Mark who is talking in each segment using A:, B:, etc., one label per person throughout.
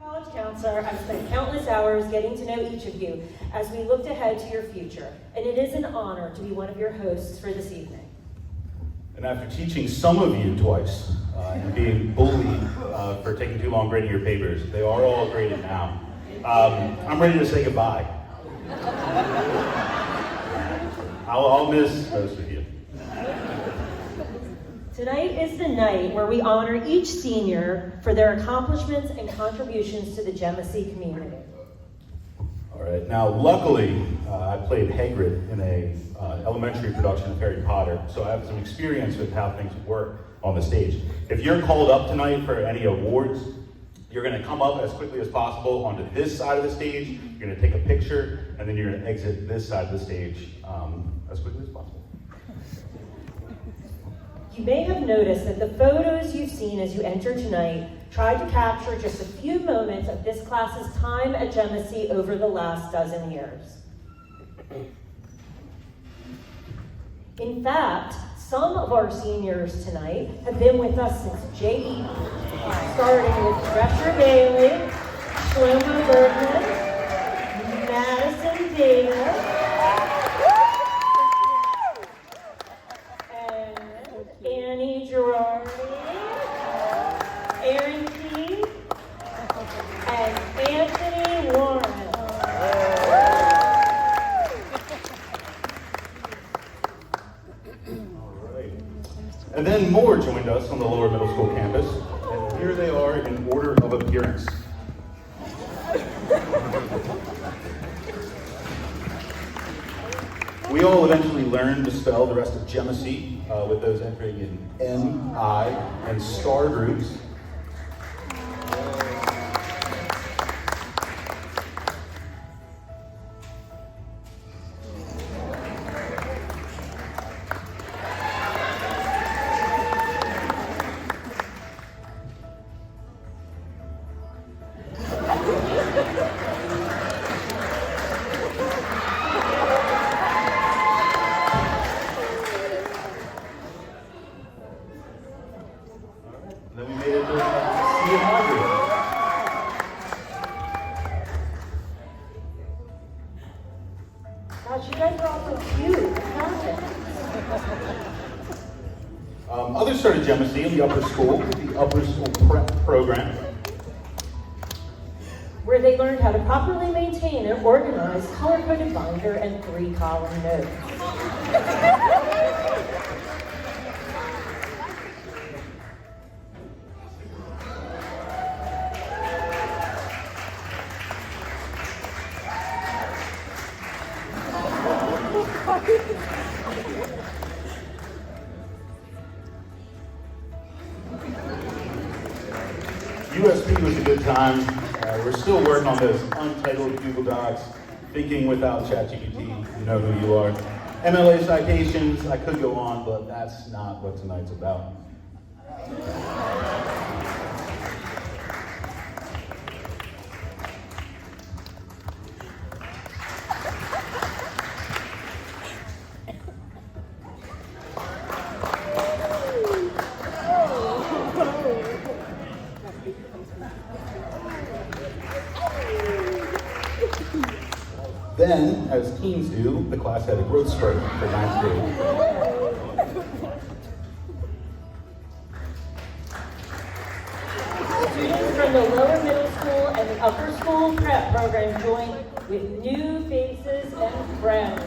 A: college counselor, I've spent countless hours getting to know each of you as we looked ahead to your future, and it is an honor to be one of your hosts for this evening.
B: And after teaching some of you twice and being bullied for taking too long grading your papers, they are all graded now. I'm ready to say goodbye. I'll miss most of you.
A: Tonight is the night where we honor each senior for their accomplishments and contributions to the Jemicy community.
B: All right, now luckily, I played Hagrid in a elementary production of Harry Potter, so I have some experience with how things work on the stage. If you're called up tonight for any awards, you're gonna come up as quickly as possible onto this side of the stage, you're gonna take a picture, and then you're gonna exit this side of the stage as quickly as possible.
A: You may have noticed that the photos you've seen as you enter tonight tried to capture just a few moments of this class's time at Jemicy over the last dozen years. In fact, some of our seniors tonight have been with us since JE, starting with Drescher Bailey, Shlomo Bergman, Madison Davis, Annie Girardi, Aaron Key, and Anthony Warren.
B: All right. And then more joined us on the lower middle school campus, and here they are in order of appearance. We all eventually learned to spell the rest of Jemicy with those entering in M, I, and star groups.
A: Gosh, you guys are all so cute.
B: Others started Jemicy in the upper school, the upper school prep program,
A: where they learned how to properly maintain an organized, color-coded binder and 3-column notes.
B: USP was a good time. We're still working on those untitled Google Docs, thinking without ChatGPT, you know who you are. MLA citations, I could go on, but that's not what tonight's about. Then, as teens do, the class had a growth spurt for 9th grade.
A: Students from the lower middle school and the upper school prep program joined with new faces and friends.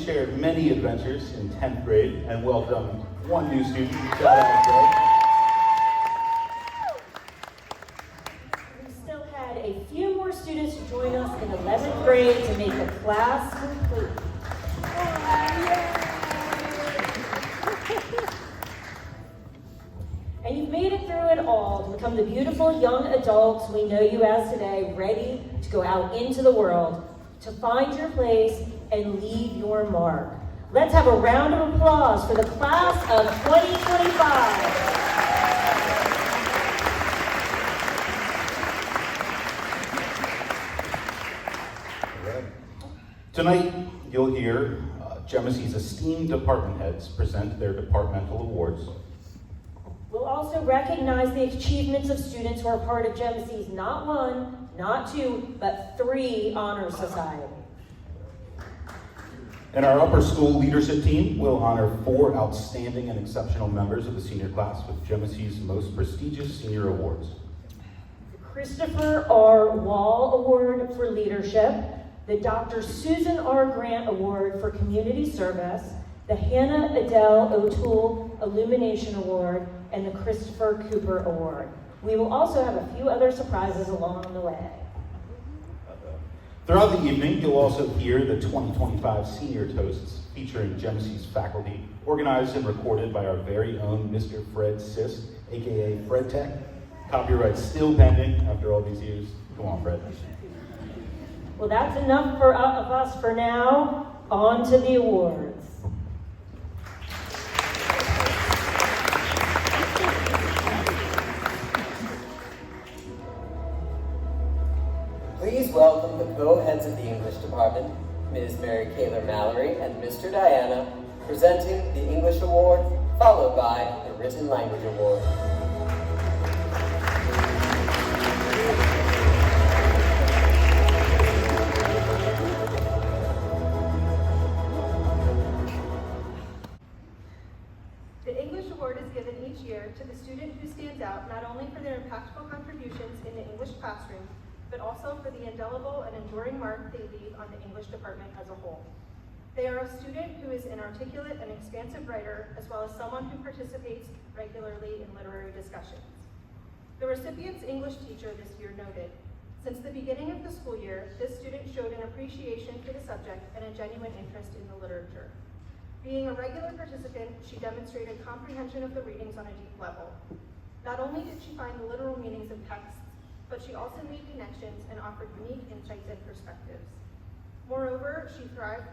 B: shared many adventures in 10th grade and welcomed one new student. Shout out, Greg.
A: We still had a few more students join us in 11th grade to make the class complete. And you've made it through it all to become the beautiful young adults we know you as today, ready to go out into the world, to find your place and leave your mark. Let's have a round of applause for the class of 2025.
B: Tonight, you'll hear Jemicy's esteemed department heads present their departmental awards.
A: We'll also recognize the achievements of students who are part of Jemicy's not one, not two, but 3 honor societies.
B: And our upper school leadership team will honor 4 outstanding and exceptional members of the senior class with Jemicy's most prestigious senior awards.
A: The Christopher R. Wall Award for Leadership, the Dr. Susan R. Grant Award for Community Service, the Hannah Adele O'Toole Illumination Award, and the Christopher Cooper Award. We will also have a few other surprises along the way.
B: Throughout the evening, you'll also hear the 2025 senior toasts featuring Jemicy's faculty, organized and recorded by our very own Mr. Fred Sis, aka Fred Tech. Copyright still pending after all these years. Come on, Fred.
A: Well, that's enough of us for now. On to the awards.
C: Please welcome the co-heads of the English department, Ms. Mary Kaylor Mallory and Mr. Diana, presenting the English Award, followed by the Written Language Award.
D: The English Award is given each year to the student who stands out not only for their impactful contributions in the English classroom, but also for the indelible and enduring mark they leave on the English department as a whole. They are a student who is an articulate and expansive writer, as well as someone who participates regularly in literary discussions. The recipient's English teacher this year noted, since the beginning of the school year, this student showed an appreciation for the subject and a genuine interest in the literature. Being a regular participant, she demonstrated comprehension of the readings on a deep level. Not only did she find the literal meanings of texts, but she also made connections and offered unique insights and perspectives. Moreover, she thrived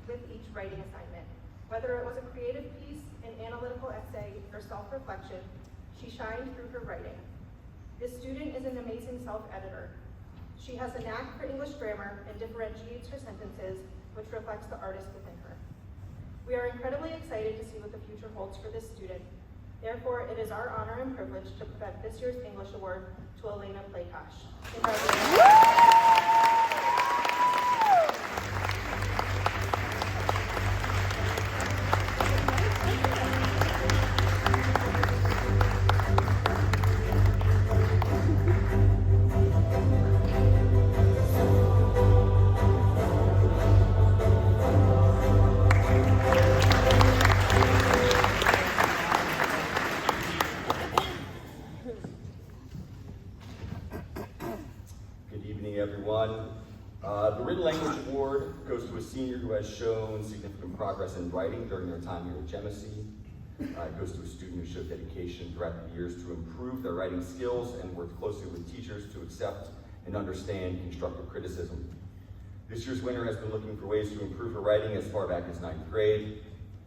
D: with each writing assignment. Whether it was a creative piece, an analytical essay, or self-reflection, she shined through her writing. This student is an amazing self-editor. She has a knack for English grammar and differentiates her sentences, which reflects the artist within her. We are incredibly excited to see what the future holds for this student. Therefore, it is our honor and privilege to present this year's English Award to Elena Playkosh.
E: Everyone. The Written Language Award goes to a senior who has shown significant progress in writing during their time here at Jemicy. It goes to a student who showed dedication throughout the years to improve their writing skills and worked closely with teachers to accept and understand constructive criticism. This year's winner has been looking for ways to improve her writing as far back as 9th grade,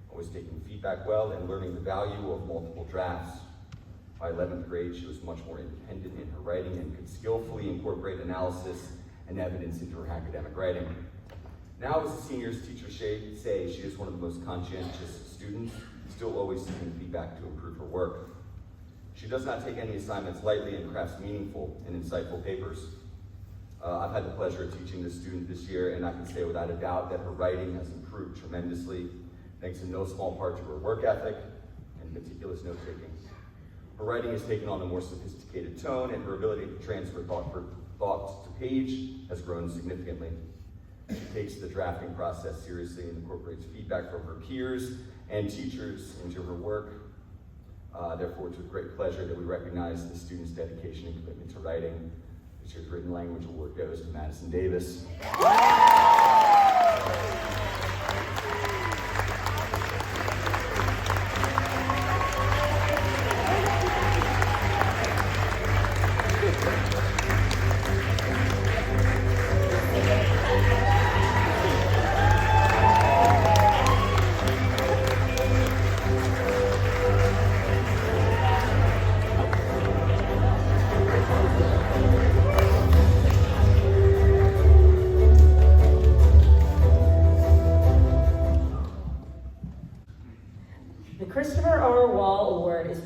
E: always taking feedback well and learning the value of multiple drafts. By 11th grade, she was much more independent in her writing and could skillfully incorporate analysis and evidence into her academic writing. Now, as the seniors, teachers say she is one of the most conscientious students, still always seeking feedback to improve her work. She does not take any assignments lightly and crafts meaningful and insightful papers. I've had the pleasure of teaching this student this year, and I can say without a doubt that her writing has improved tremendously, thanks in no small part to her work ethic and meticulous note-taking. Her writing has taken on a more sophisticated tone, and her ability to transfer thought to page has grown significantly. She takes the drafting process seriously and incorporates feedback from her peers and teachers into her work. Therefore, it's with great pleasure that we recognize the students' dedication and commitment to writing. This year's Written Language Award goes to Madison Davis.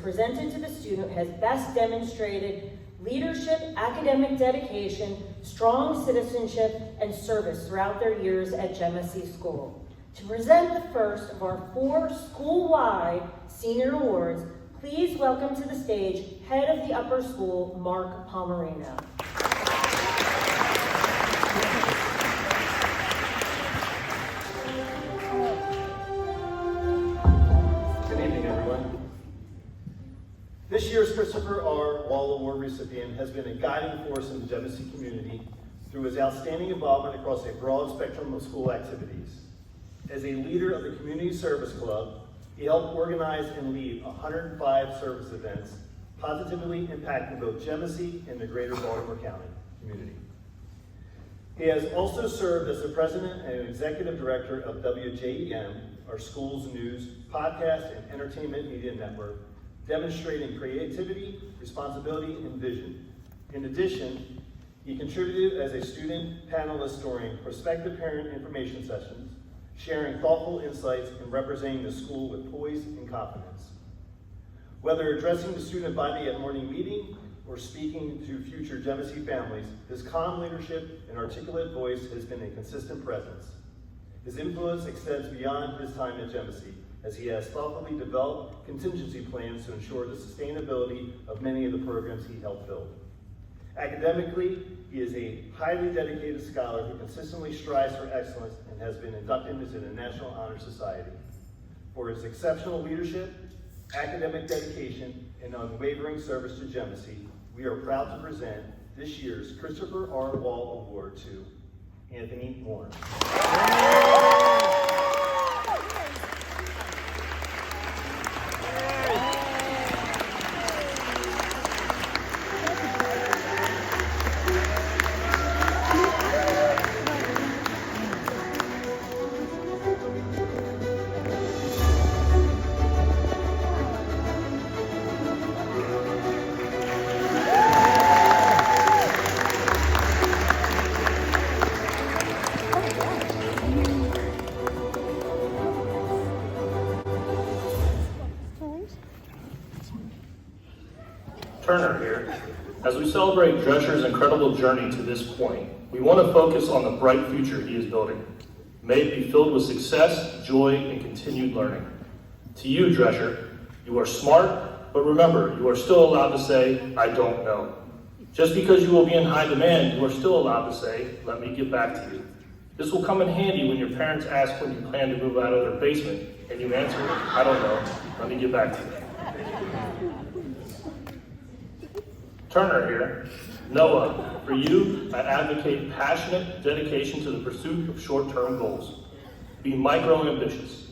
A: Presented to the student who has best demonstrated leadership, academic dedication, strong citizenship, and service throughout their years at Jemicy School. To present the first of our 4 school-wide senior awards, please welcome to the stage head of the upper school, Mark Pomerino.
F: This year's Christopher R. Wall Award recipient has been a guiding force in the Jemicy community through his outstanding involvement across a broad spectrum of school activities. As a leader of the Community Service Club, he helped organize and lead 105 service events, positively impacting both Jemicy and the greater Baltimore County community. He has also served as the president and executive director of WJEM, our school's news, podcast, and entertainment media network, demonstrating creativity, responsibility, and vision. In addition, he contributed as a student panelist during prospective parent information sessions, sharing thoughtful insights and representing the school with poise and confidence. Whether addressing the student body at morning meeting or speaking to future Jemicy families, his calm leadership and articulate voice has been a consistent presence. His influence extends beyond his time at Jemicy, as he has thoughtfully developed contingency plans to ensure the sustainability of many of the programs he helped build. Academically, he is a highly dedicated scholar who consistently strives for excellence and has been inducted into the National Honor Society. For his exceptional leadership, academic dedication, and unwavering service to Jemicy, we are proud to present this year's Christopher R. Wall Award to Anthony Moore.
G: Turner here. As we celebrate Drescher's incredible journey to this point, we want to focus on the bright future he is building. May it be filled with success, joy, and continued learning. To you, Drescher, you are smart, but remember, you are still allowed to say, I don't know. Just because you will be in high demand, you are still allowed to say, let me get back to you. This will come in handy when your parents ask when you plan to move out of their basement, and you answer, I don't know, let me get back to you. Turner here. Noah, for you, I advocate passionate dedication to the pursuit of short-term goals. Be micro-ambitious.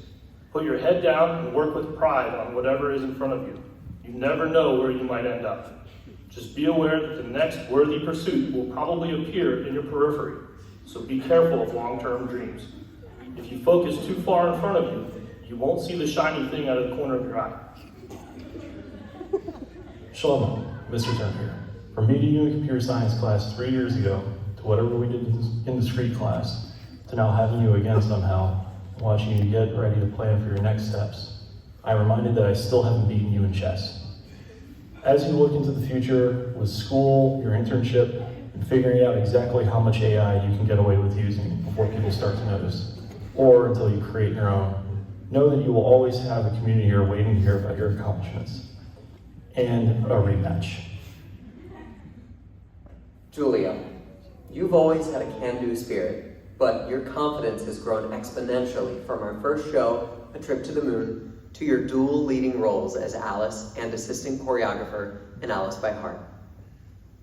G: Put your head down and work with pride on whatever is in front of you. You never know where you might end up. Just be aware that the next worthy pursuit will probably appear in your periphery, so be careful of long-term dreams. If you focus too far in front of you, you won't see the shiny thing out of the corner of your eye.
H: Shlomo, Mr. Turner here. From meeting you in computer science class 3 years ago, to whatever we did in discrete class, to now having you again somehow, watching you get ready to plan for your next steps, I'm reminded that I still haven't beaten you in chess. As you look into the future with school, your internship, and figuring out exactly how much AI you can get away with using before people start to notice, or until you create your own, know that you will always have a community here waiting to hear about your accomplishments. And a rematch.
C: Julia, you've always had a can-do spirit, but your confidence has grown exponentially from our first show, A Trip to the Moon, to your dual leading roles as Alice and assistant choreographer in Alice by Heart.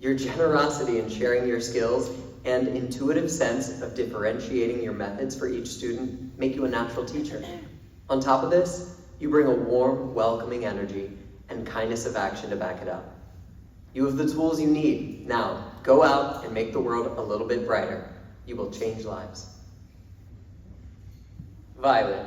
C: Your generosity in sharing your skills and intuitive sense of differentiating your methods for each student make you a natural teacher. On top of this, you bring a warm, welcoming energy and kindness of action to back it up. You have the tools you need. Now, go out and make the world a little bit brighter. You will change lives. Violet,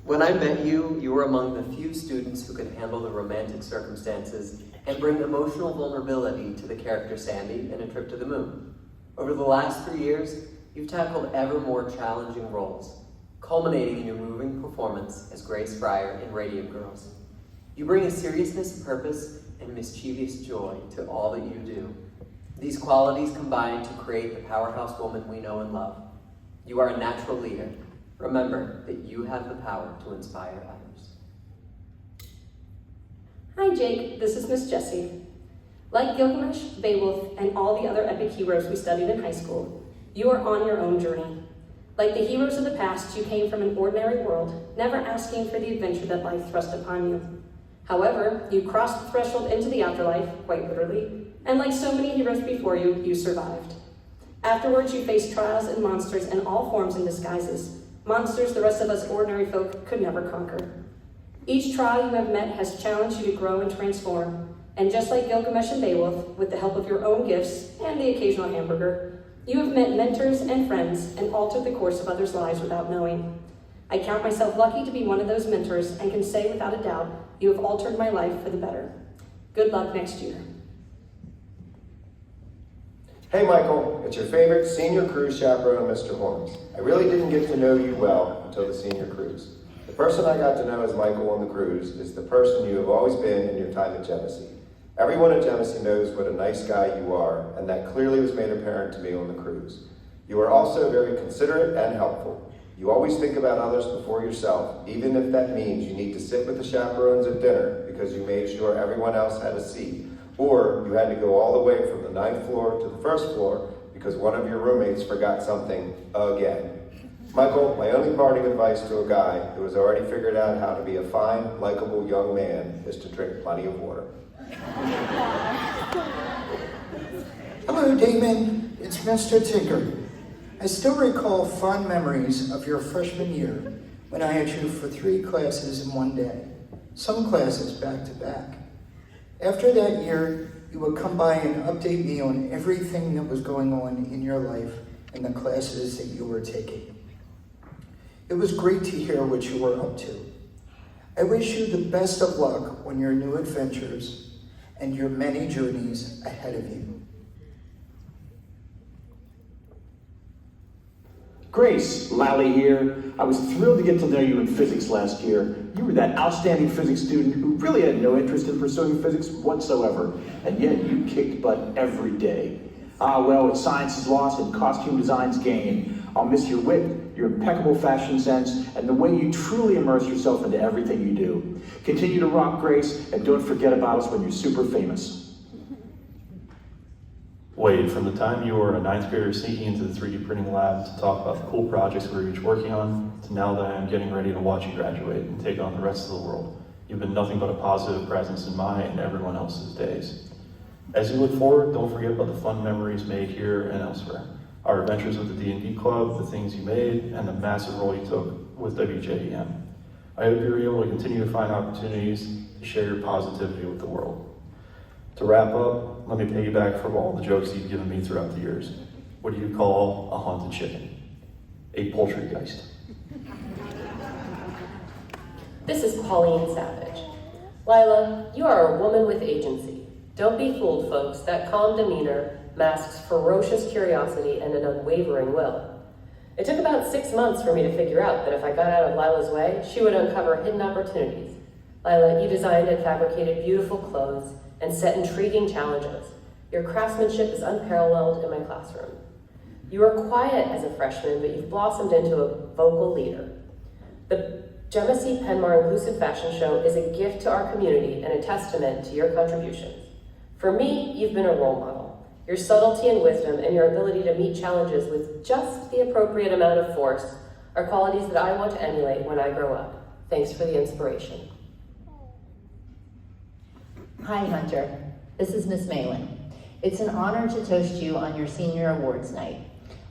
C: when I met you, you were among the few students who could handle the romantic circumstances and bring emotional vulnerability to the character Sandy in A Trip to the Moon. Over the last 3 years, you've tackled ever more challenging roles, culminating in your moving performance as Grace Fryer in Radiant Girls. You bring a seriousness, purpose, and mischievous joy to all that you do. These qualities combine to create the powerhouse woman we know and love. You are a natural leader. Remember that you have the power to inspire others.
I: Hi Jake, this is Miss Jessie. Like Gilgamesh, Beowulf, and all the other epic heroes we studied in high school, you are on your own journey. Like the heroes of the past, you came from an ordinary world, never asking for the adventure that life thrust upon you. However, you crossed the threshold into the afterlife, quite literally, and like so many heroes before you, you survived. Afterwards, you faced trials and monsters in all forms and disguises, monsters the rest of us ordinary folk could never conquer. Each trial you have met has challenged you to grow and transform, and just like Gilgamesh and Beowulf, with the help of your own gifts and the occasional hamburger, you have met mentors and friends and altered the course of others' lives without knowing. I count myself lucky to be one of those mentors and can say without a doubt, you have altered my life for the better. Good luck next year.
J: Hey Michael, it's your favorite senior cruise chaperone, Mr. Holmes. I really didn't get to know you well until the senior cruise. The person I got to know as Michael on the cruise is the person you have always been in your time at Jemicy. Everyone at Jemicy knows what a nice guy you are, and that clearly was made apparent to me on the cruise. You are also very considerate and helpful. You always think about others before yourself, even if that means you need to sit with the chaperones at dinner because you made sure everyone else had a seat, or you had to go all the way from the 9th floor to the 1st floor because one of your roommates forgot something again. Michael, my only parting advice to a guy who has already figured out how to be a fine, likable young man is to drink plenty of water.
K: Hello, Damon. It's Mr. Tinker. I still recall fond memories of your freshman year when I had you for 3 classes in one day, some classes back to back. After that year, you would come by and update me on everything that was going on in your life and the classes that you were taking. It was great to hear what you were up to. I wish you the best of luck on your new adventures and your many journeys ahead of you.
L: Grace, Lally here. I was thrilled to get to know you in physics last year. You were that outstanding physics student who really had no interest in pursuing physics whatsoever, and yet you kicked butt every day. Well, science is lost and costume design's gain. I'll miss your wit, your impeccable fashion sense, and the way you truly immerse yourself into everything you do. Continue to rock, Grace, and don't forget about us when you're super famous.
H: Wade, from the time you were a 9th grader sneaking into the 3D printing lab to talk about the cool projects we were each working on, to now that I am getting ready to watch you graduate and take on the rest of the world, you've been nothing but a positive presence in my and everyone else's days. As you look forward, don't forget about the fun memories made here and elsewhere. Our adventures with the D&D Club, the things you made, and the massive role you took with WJEM. I hope you're able to continue to find opportunities to share your positivity with the world. To wrap up, let me piggyback from all the jokes you've given me throughout the years. What do you call a haunted chicken? A poultrygeist.
M: This is Pauline Savage. Lila, you are a woman with agency. Don't be fooled, folks. That calm demeanor masks ferocious curiosity and an unwavering will. It took about 6 months for me to figure out that if I got out of Lila's way, she would uncover hidden opportunities. Lila, you designed and fabricated beautiful clothes and set intriguing challenges. Your craftsmanship is unparalleled in my classroom. You were quiet as a freshman, but you've blossomed into a vocal leader. The Jemicy Penmar Inclusive Fashion Show is a gift to our community and a testament to your contributions. For me, you've been a role model. Your subtlety and wisdom and your ability to meet challenges with just the appropriate amount of force are qualities that I want to emulate when I grow up. Thanks for the inspiration.
N: Hi, Hunter. This is Miss Malin. It's an honor to toast you on your senior awards night.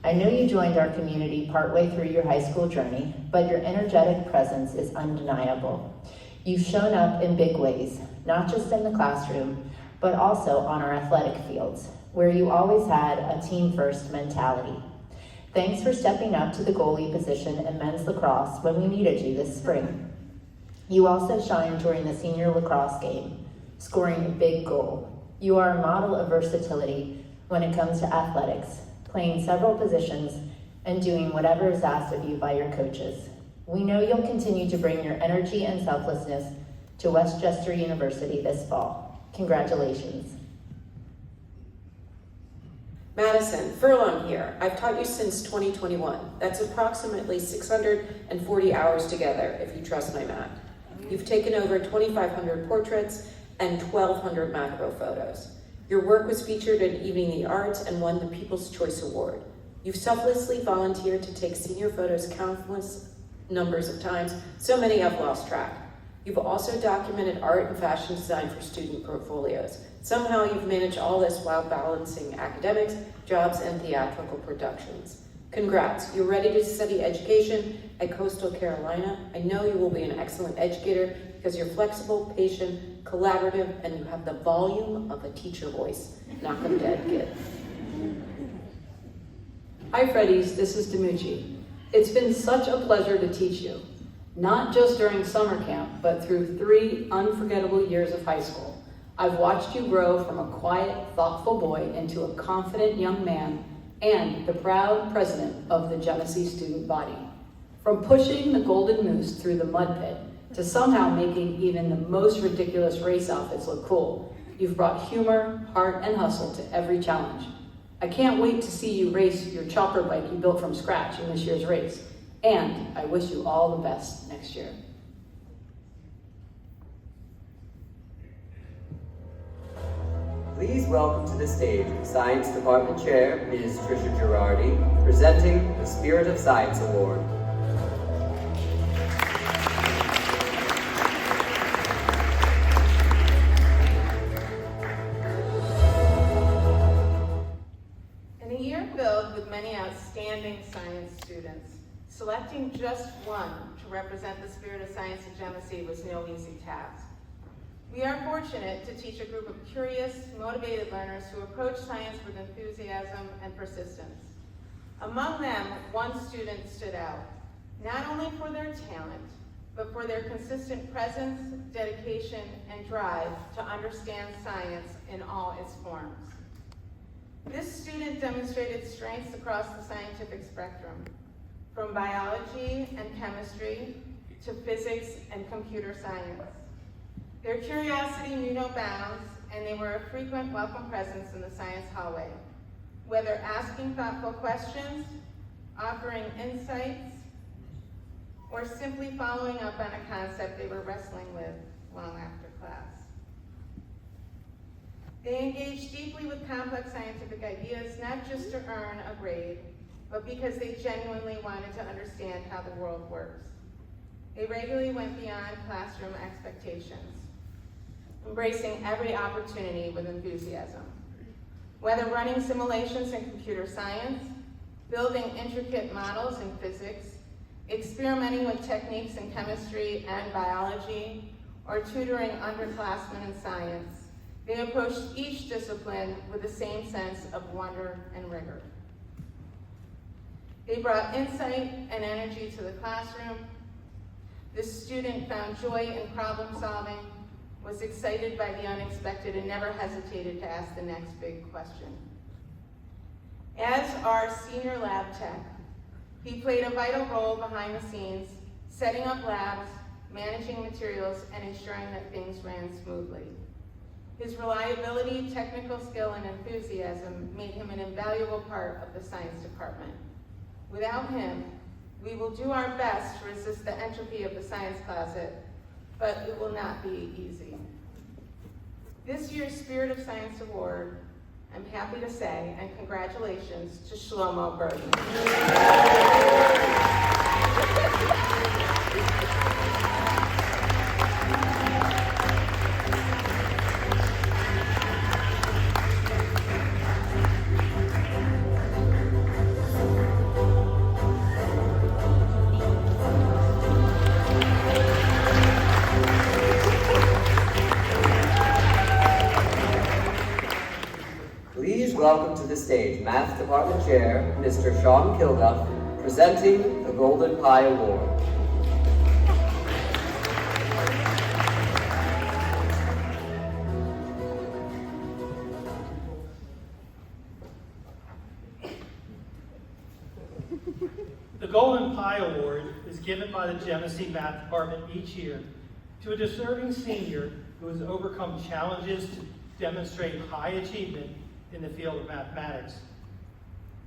N: I know you joined our community partway through your high school journey, but your energetic presence is undeniable. You've shown up in big ways, not just in the classroom, but also on our athletic fields, where you always had a team-first mentality. Thanks for stepping up to the goalie position in men's lacrosse when we needed you this spring. You also shined during the senior lacrosse game, scoring a big goal. You are a model of versatility when it comes to athletics, playing several positions and doing whatever is asked of you by your coaches. We know you'll continue to bring your energy and selflessness to Westchester University this fall. Congratulations.
O: Madison, Furlong here. I've taught you since 2021. That's approximately 640 hours together, if you trust my math. You've taken over 2,500 portraits and 1,200 macro photos. Your work was featured in Evening the Arts and won the People's Choice Award. You've selflessly volunteered to take senior photos countless numbers of times, so many I've lost track. You've also documented art and fashion design for student portfolios. Somehow you've managed all this while balancing academics, jobs, and theatrical productions. Congrats, you're ready to study education at Coastal Carolina. I know you will be an excellent educator because you're flexible, patient, collaborative, and you have the volume of a teacher voice. Knock 'em dead, kid.
P: Hi, Freddies, this is Jemicy. It's been such a pleasure to teach you, not just during summer camp, but through 3 unforgettable years of high school. I've watched you grow from a quiet, thoughtful boy into a confident young man and the proud president of the Jemicy student body. From pushing the Golden Moose through the mud pit to somehow making even the most ridiculous race outfits look cool, you've brought humor, heart, and hustle to every challenge. I can't wait to see you race your chopper bike you built from scratch in this year's race, and I wish you all the best next year.
C: Please welcome to the stage Science Department Chair, Ms. Trisha Girardi, presenting the Spirit of Science Award.
Q: In a year filled with many outstanding science students, selecting just one to represent the spirit of science at Jemicy was no easy task. We are fortunate to teach a group of curious, motivated learners who approach science with enthusiasm and persistence. Among them, one student stood out, not only for their talent, but for their consistent presence, dedication, and drive to understand science in all its forms. This student demonstrated strengths across the scientific spectrum, from biology and chemistry to physics and computer science. Their curiosity knew no bounds, and they were a frequent welcome presence in the science hallway, whether asking thoughtful questions, offering insights, or simply following up on a concept they were wrestling with long after class. They engaged deeply with complex scientific ideas, not just to earn a grade, but because they genuinely wanted to understand how the world works. They regularly went beyond classroom expectations, embracing every opportunity with enthusiasm. Whether running simulations in computer science, building intricate models in physics, experimenting with techniques in chemistry and biology, or tutoring underclassmen in science, they approached each discipline with the same sense of wonder and rigor. They brought insight and energy to the classroom. This student found joy in problem solving, was excited by the unexpected, and never hesitated to ask the next big question. As our senior lab tech, he played a vital role behind the scenes, setting up labs, managing materials, and ensuring that things ran smoothly. His reliability, technical skill, and enthusiasm made him an invaluable part of the science department. Without him, we will do our best to resist the entropy of the science closet, but it will not be easy. This year's Spirit of Science Award I'm happy to say, and congratulations to Shlomo Bergman.
C: Please welcome to the stage Math Department Chair, Mr. Sean Kilduff, presenting the Golden Pie Award.
R: The Golden Pie Award is given by the Jemicy Math Department each year to a deserving senior who has overcome challenges to demonstrate high achievement in the field of mathematics.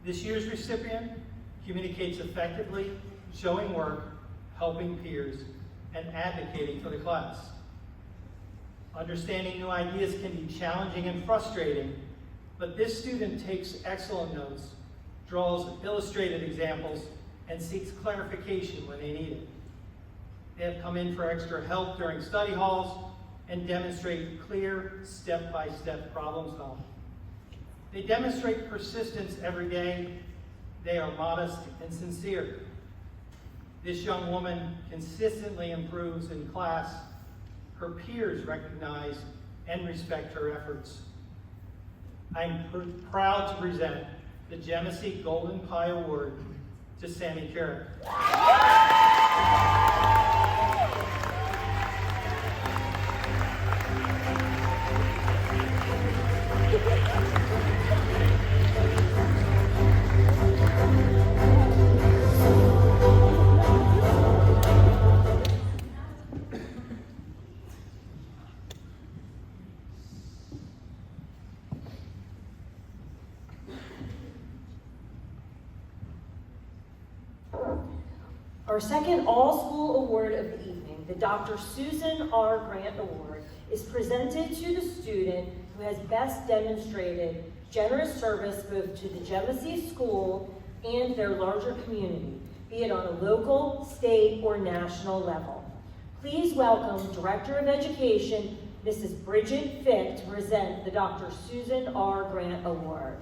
R: This year's recipient communicates effectively, showing work, helping peers, and advocating for the class. Understanding new ideas can be challenging and frustrating, but this student takes excellent notes, draws illustrated examples, and seeks clarification when they need it. They have come in for extra help during study halls and demonstrate clear, step-by-step problem solving. They demonstrate persistence every day. They are modest and sincere. This young woman consistently improves in class. Her peers recognize and respect her efforts. I'm proud to present the Jemicy Golden Pie Award to Sammy Carrick.
A: Our second all-school award of the evening, the Dr. Susan R. Grant Award, is presented to the student who has best demonstrated generous service both to the Jemicy school and their larger community, be it on a local, state, or national level. Please welcome Director of Education, Mrs. Bridget Fick, to present the Dr. Susan R. Grant Award.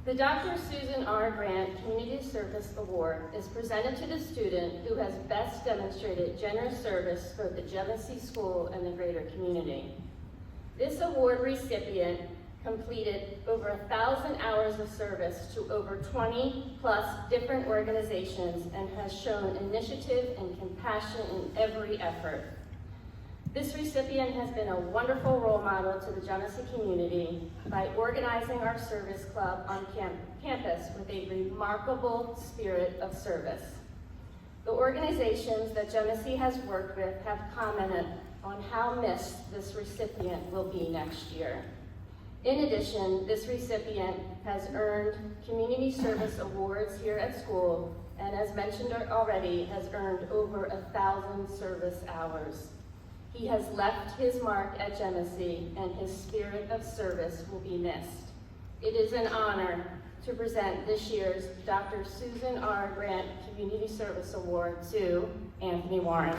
I: The Dr. Susan R. Grant Community Service Award is presented to the student who has best demonstrated generous service for the Jemicy School and the greater community. This award recipient completed over 1,000 hours of service to over 20 plus different organizations and has shown initiative and compassion in every effort. This recipient has been a wonderful role model to the Jemicy community by organizing our service club on campus with a remarkable spirit of service. The organizations that Jemicy has worked with have commented on how missed this recipient will be next year. In addition, this recipient has earned community service awards here at school and, as mentioned already, has earned over 1,000 service hours. He has left his mark at Jemicy, and his spirit of service will be missed. It is an honor to present this year's Dr. Susan R. Grant Community Service Award to Anthony Warren.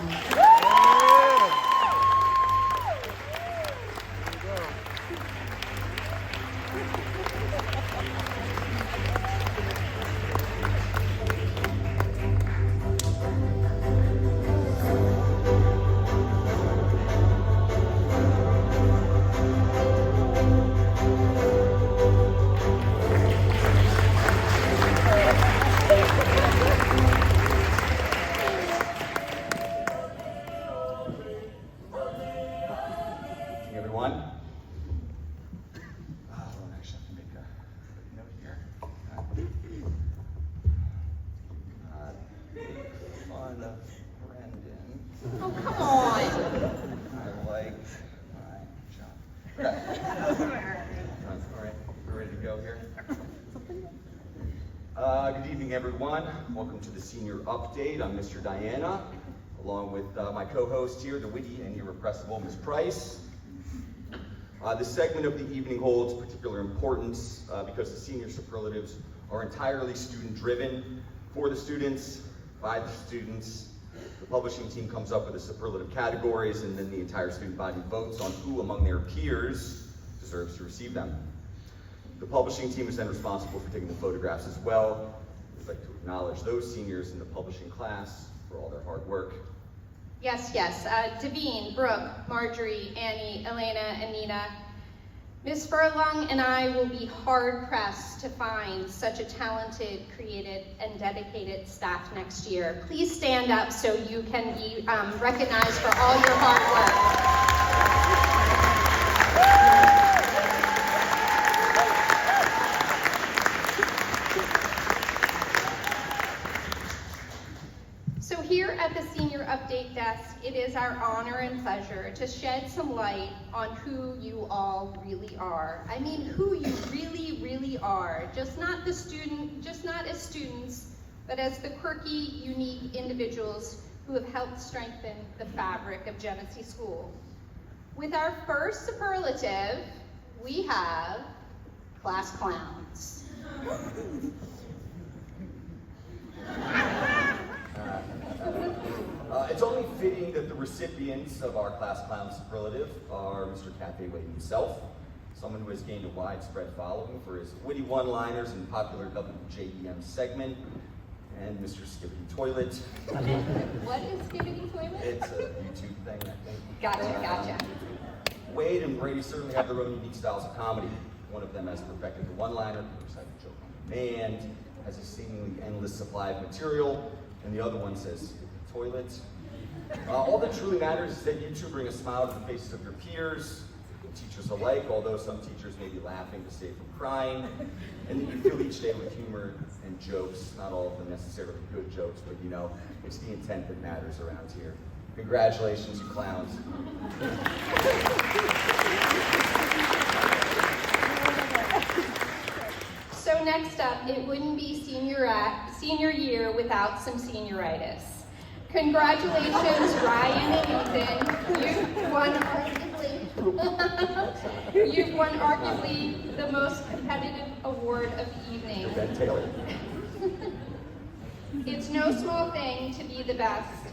E: Good evening, everyone. Welcome to the senior update. I'm Mr. Diana, along with my co-host here, the witty and irrepressible Ms. Price. This segment of the evening holds particular importance because the senior superlatives are entirely student-driven, for the students, by the students. The publishing team comes up with the superlative categories, and then the entire student body votes on who among their peers deserves to receive them. The publishing team is then responsible for taking the photographs as well. We'd like to acknowledge those seniors in the publishing class for all their hard work.
D: Yes. Davine, Brooke, Marjorie, Annie, Elena, and Nina. Ms. Furlong and I will be hard-pressed to find such a talented, creative, and dedicated staff next year. Please stand up so you can be recognized for all your hard work. So here at the Senior Update Desk, it is our honor and pleasure to shed some light on who you all really are. I mean, who you really, really are. Just not as students, but as the quirky, unique individuals who have helped strengthen the fabric of Jemicy School. With our first superlative, we have class clowns.
E: It's only fitting that the recipients of our class clown superlative are Mr. Cafe Wade himself, someone who has gained a widespread following for his witty one-liners and popular WJEM segment, and Mr. Skibbity Toilet.
D: What is Skibbity Toilet?
E: It's a YouTube thing, I think.
D: Gotcha.
E: Wade and Brady certainly have their own unique styles of comedy. One of them has perfected the one-liner, can recite a joke on demand, has a seemingly endless supply of material, and the other one says, toilet. All that truly matters is that you two bring a smile to the faces of your peers, teachers alike, although some teachers may be laughing to save from crying, and that you fill each day with humor and jokes, not all of them necessarily good jokes, but you know, it's the intent that matters around here. Congratulations, you clowns.
D: So next up, it wouldn't be senior year without some senioritis. Congratulations, Ryan and Ethan. You've won arguably the most competitive award of the evening.
E: Ben Taylor.
D: It's no small thing to be the best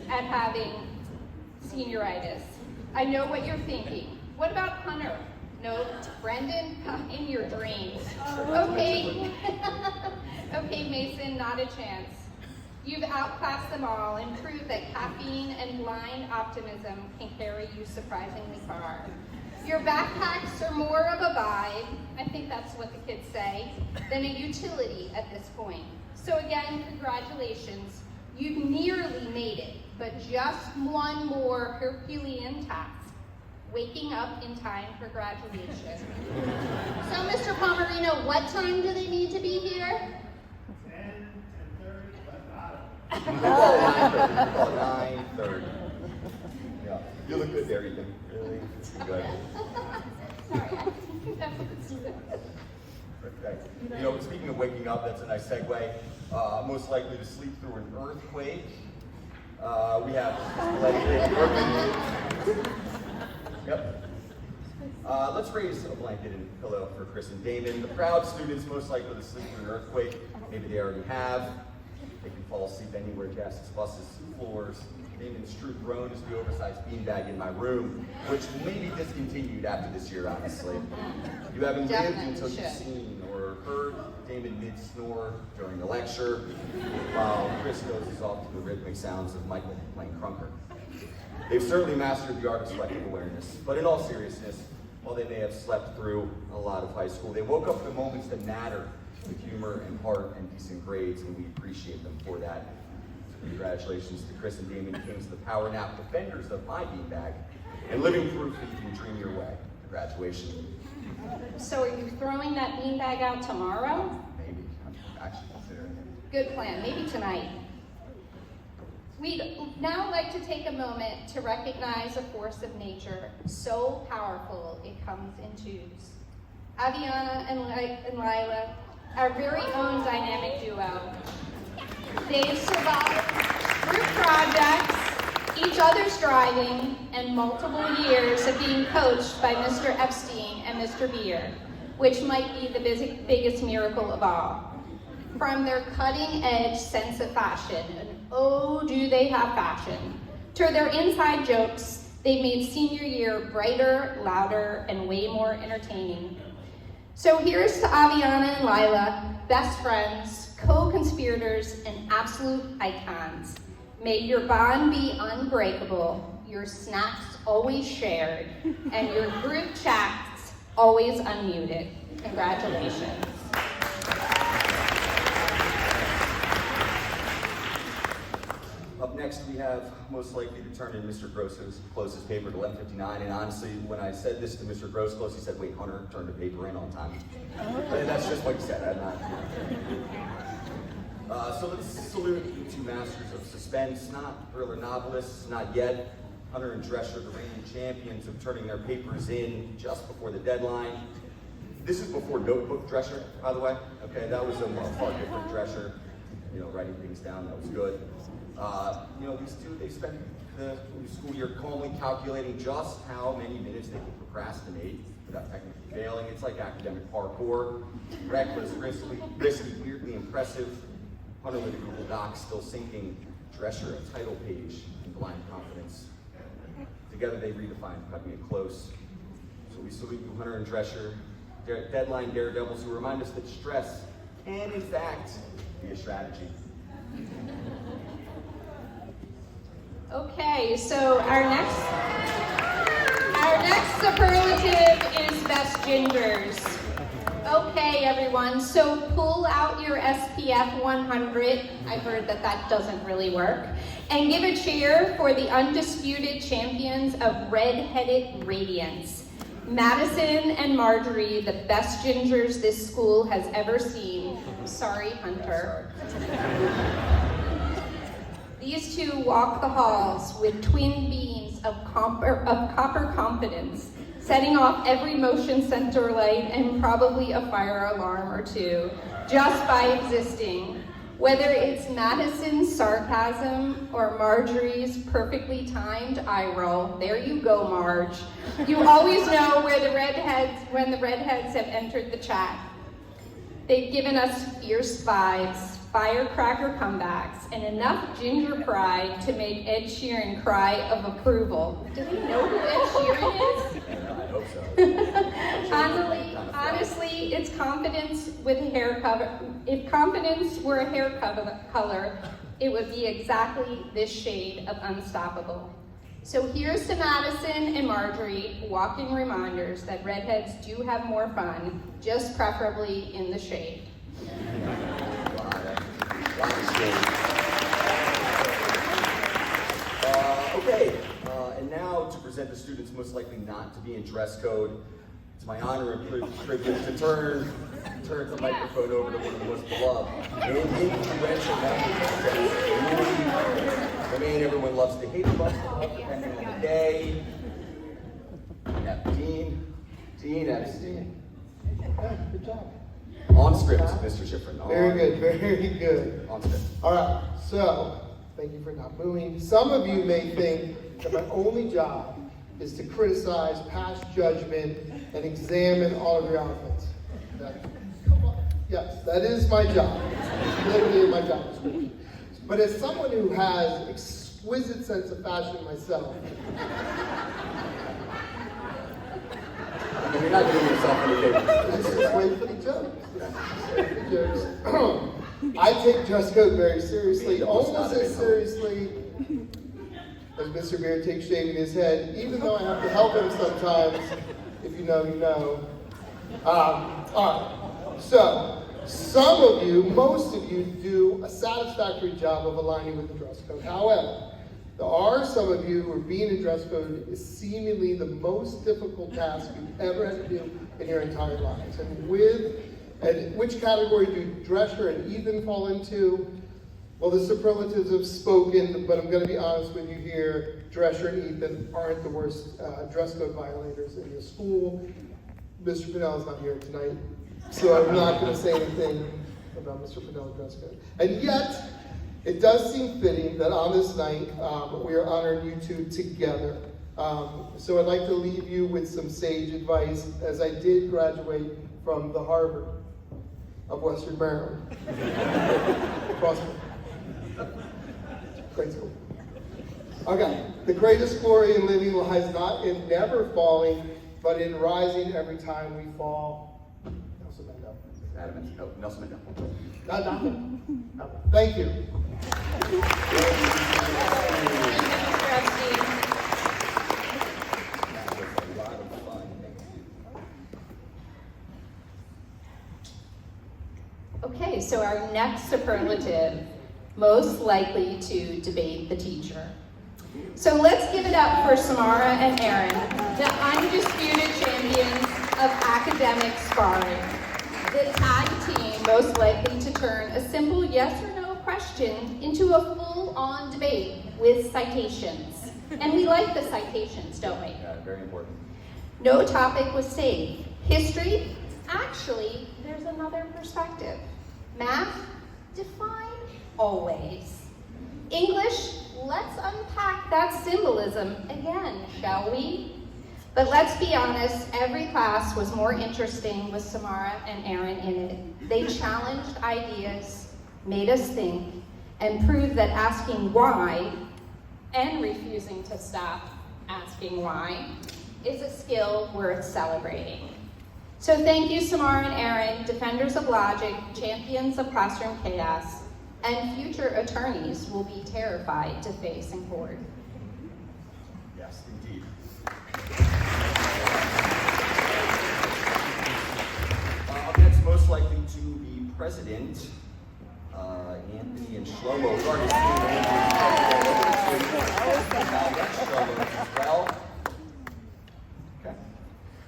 D: at having senioritis. I know what you're thinking. What about Hunter? No, Brendan, in your dreams. Okay. Okay, Mason, not a chance. You've outclassed them all and proved that caffeine and blind optimism can carry you surprisingly far. Your backpacks are more of a vibe, I think that's what the kids say, than a utility at this point. So again, congratulations. You've nearly made it, but just one more Herculean task. Waking up in time for graduation. So, Mr. Pomerino, what time do they need to be here?
E: 9:30. Yeah, you look good there, Ethan. Really good. Okay. You know, speaking of waking up, that's a nice segue. Most likely to sleep through an earthquake. We have Yep. Let's raise a blanket and pillow for Chris and Damon. The proud students most likely to sleep through an earthquake. Maybe they already have. They can fall asleep anywhere, desks, buses, floors. Damon's true throne is the oversized beanbag in my room, which may be discontinued after this year, honestly. You haven't lived until you've seen or heard Damon mid-snore during the lecture, while Chris dozes off to the rhythmic sounds of Michael playing crunker. They've certainly mastered the art of selective awareness, but in all seriousness, while they may have slept through a lot of high school, they woke up for the moments that matter, with humor and heart and decent grades, and we appreciate them for that. So congratulations to Chris and Damon, kings of the power nap defenders of my beanbag, and living proof that you can dream your way. Congratulations.
D: So are you throwing that beanbag out tomorrow?
E: Maybe. I'm actually considering it.
D: Good plan. Maybe tonight. We'd now like to take a moment to recognize a force of nature so powerful it comes in twos. Aviana and Lila,
S: our very own dynamic duo. They've survived group projects, each other's driving, and multiple years of being coached by Mr. Epstein and Mr. Beer, which might be the biggest miracle of all. From their cutting-edge sense of fashion, and oh, do they have fashion, to their inside jokes, they've made senior year brighter, louder, and way more entertaining. So here's to Aviana and Lila, best friends, co-conspirators, and absolute icons. May your bond be unbreakable, your snacks always shared, and your group chats always unmuted. Congratulations.
E: Up next, we have most likely to turn in Mr. Gross's closest paper at 11:59. And honestly, when I said this to Mr. Gross close, he said, "Wait, Hunter turned the paper in on time." And that's just what he said. I'm not. So let's salute the two masters of suspense, not thriller novelists, not yet. Hunter and Drescher, the reigning champions of turning their papers in just before the deadline. This is before notebook Drescher, by the way. Okay, that was a far different Drescher. Writing things down, that was good. These two, they spent the school year calmly calculating just how many minutes they could procrastinate without technically failing. It's like academic parkour. Reckless, risky, weirdly impressive. Hunter with a Google Doc still sinking. Drescher a title page in blind confidence. Together they redefined cutting it close. So we salute you, Hunter and Drescher, deadline daredevils who remind us that stress can, in fact, be a strategy.
S: Okay, so our next superlative is best gingers. Okay, everyone, so pull out your SPF 100. I heard that doesn't really work. And give a cheer for the undisputed champions of red-headed radiance. Madison and Marjorie, the best gingers this school has ever seen. Sorry, Hunter. These two walk the halls with twin beams of copper confidence, setting off every motion sensor light and probably a fire alarm or two, just by existing. Whether it's Madison's sarcasm or Marjorie's perfectly timed eye roll, there you go, Marge. You always know when the redheads have entered the chat. They've given us fierce vibes, firecracker comebacks, and enough ginger pride to make Ed Sheeran cry of approval. Do we know who Ed Sheeran is?
E: I hope so.
S: Honestly, it's confidence with hair cover. If confidence were a hair color, it would be exactly this shade of unstoppable. So here's to Madison and Marjorie, walking reminders that redheads do have more fun, just preferably in the shade.
E: And now to present the students most likely not to be in dress code, it's my honor and privilege to turn the microphone over to one of the most beloved and influential members of the community. The man everyone loves to hate about, depending on the day. Dean Epstein.
T: Good job.
E: On script, Mr. Shifrin.
T: Very good.
E: On script.
T: All right, so thank you for not moving. Some of you may think that my only job is to criticize, pass judgment, and examine all of your outfits. Yes, that is my job. It's literally my job description. But as someone who has exquisite sense of fashion myself,
E: You're not doing yourself any favors.
T: just wait for the jokes. I take dress code very seriously, almost as seriously as Mr. Beer takes shaving his head, even though I have to help him sometimes. If you know, you know. All right. So, some of you, most of you, do a satisfactory job of aligning with the dress code. However, there are some of you where being in dress code is seemingly the most difficult task you've ever had to do in your entire lives. And which category do Drescher and Ethan fall into? Well, the superlatives have spoken, but I'm going to be honest with you here. Drescher and Ethan aren't the worst dress code violators in the school. Mr. Pinnell is not here tonight. So I'm not going to say anything about Mr. Pinelli dress code. And yet, it does seem fitting that on this night, we are honoring you two together. So I'd like to leave you with some sage advice, as I did graduate from the Harvard of Western Maryland. Great school. Okay, the greatest glory in living lies not in never falling, but in rising every time we fall. Nelson Mandela.
E: Nelson Mandela.
T: No. Thank you.
S: Okay, so our next superlative, most likely to debate the teacher. So let's give it up for Samara and Aaron, the undisputed champions of academic sparring. The tag team most likely to turn a simple yes or no question into a full-on debate with citations. And we like the citations, don't we?
E: Yeah, very important.
S: No topic was safe. History? Actually, there's another perspective. Math? Define? Always. English? Let's unpack that symbolism again, shall we? But let's be honest, every class was more interesting with Samara and Aaron in it. They challenged ideas, made us think, and proved that asking why and refusing to stop asking why is a skill worth celebrating. So thank you, Samara and Aaron, defenders of logic, champions of classroom chaos, and future attorneys will be terrified to face in court.
E: Yes, indeed. Up next, most likely to be president, Anthony and Shlomo. We've already seen Shlomo as well. Okay.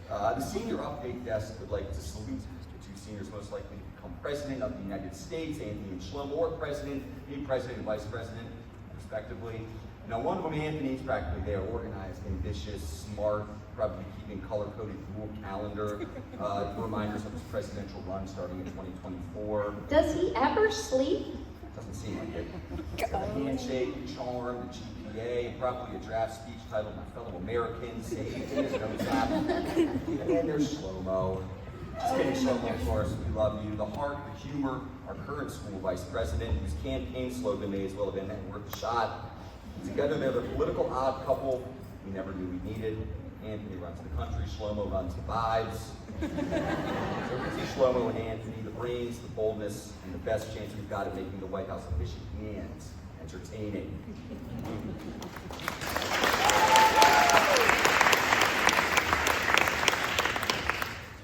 E: The senior update desk would like to salute the two seniors most likely to become president of the United States, Anthony and Shlomo, or president, being president and vice president, respectively. Now, one of them, Anthony's practically there, organized, ambitious, smart, probably keeping color-coded Google Calendar, reminders of his presidential run starting in 2024.
S: Does he ever sleep?
E: Doesn't seem like it. A handshake, charm, the GPA, and probably a draft speech titled "My Fellow Americans," saved in his notes app. And there's Shlomo. Just kidding, Shlomo, of course, we love you. The heart, the humor, our current school vice president, whose campaign slogan may as well have been "Worth a shot." Together, they're the political odd couple we never knew we needed. Anthony runs the country, Shlomo runs the vibes. So we see Shlomo and Anthony, the brains, the boldness, and the best chance we've got at making the White House efficient and entertaining.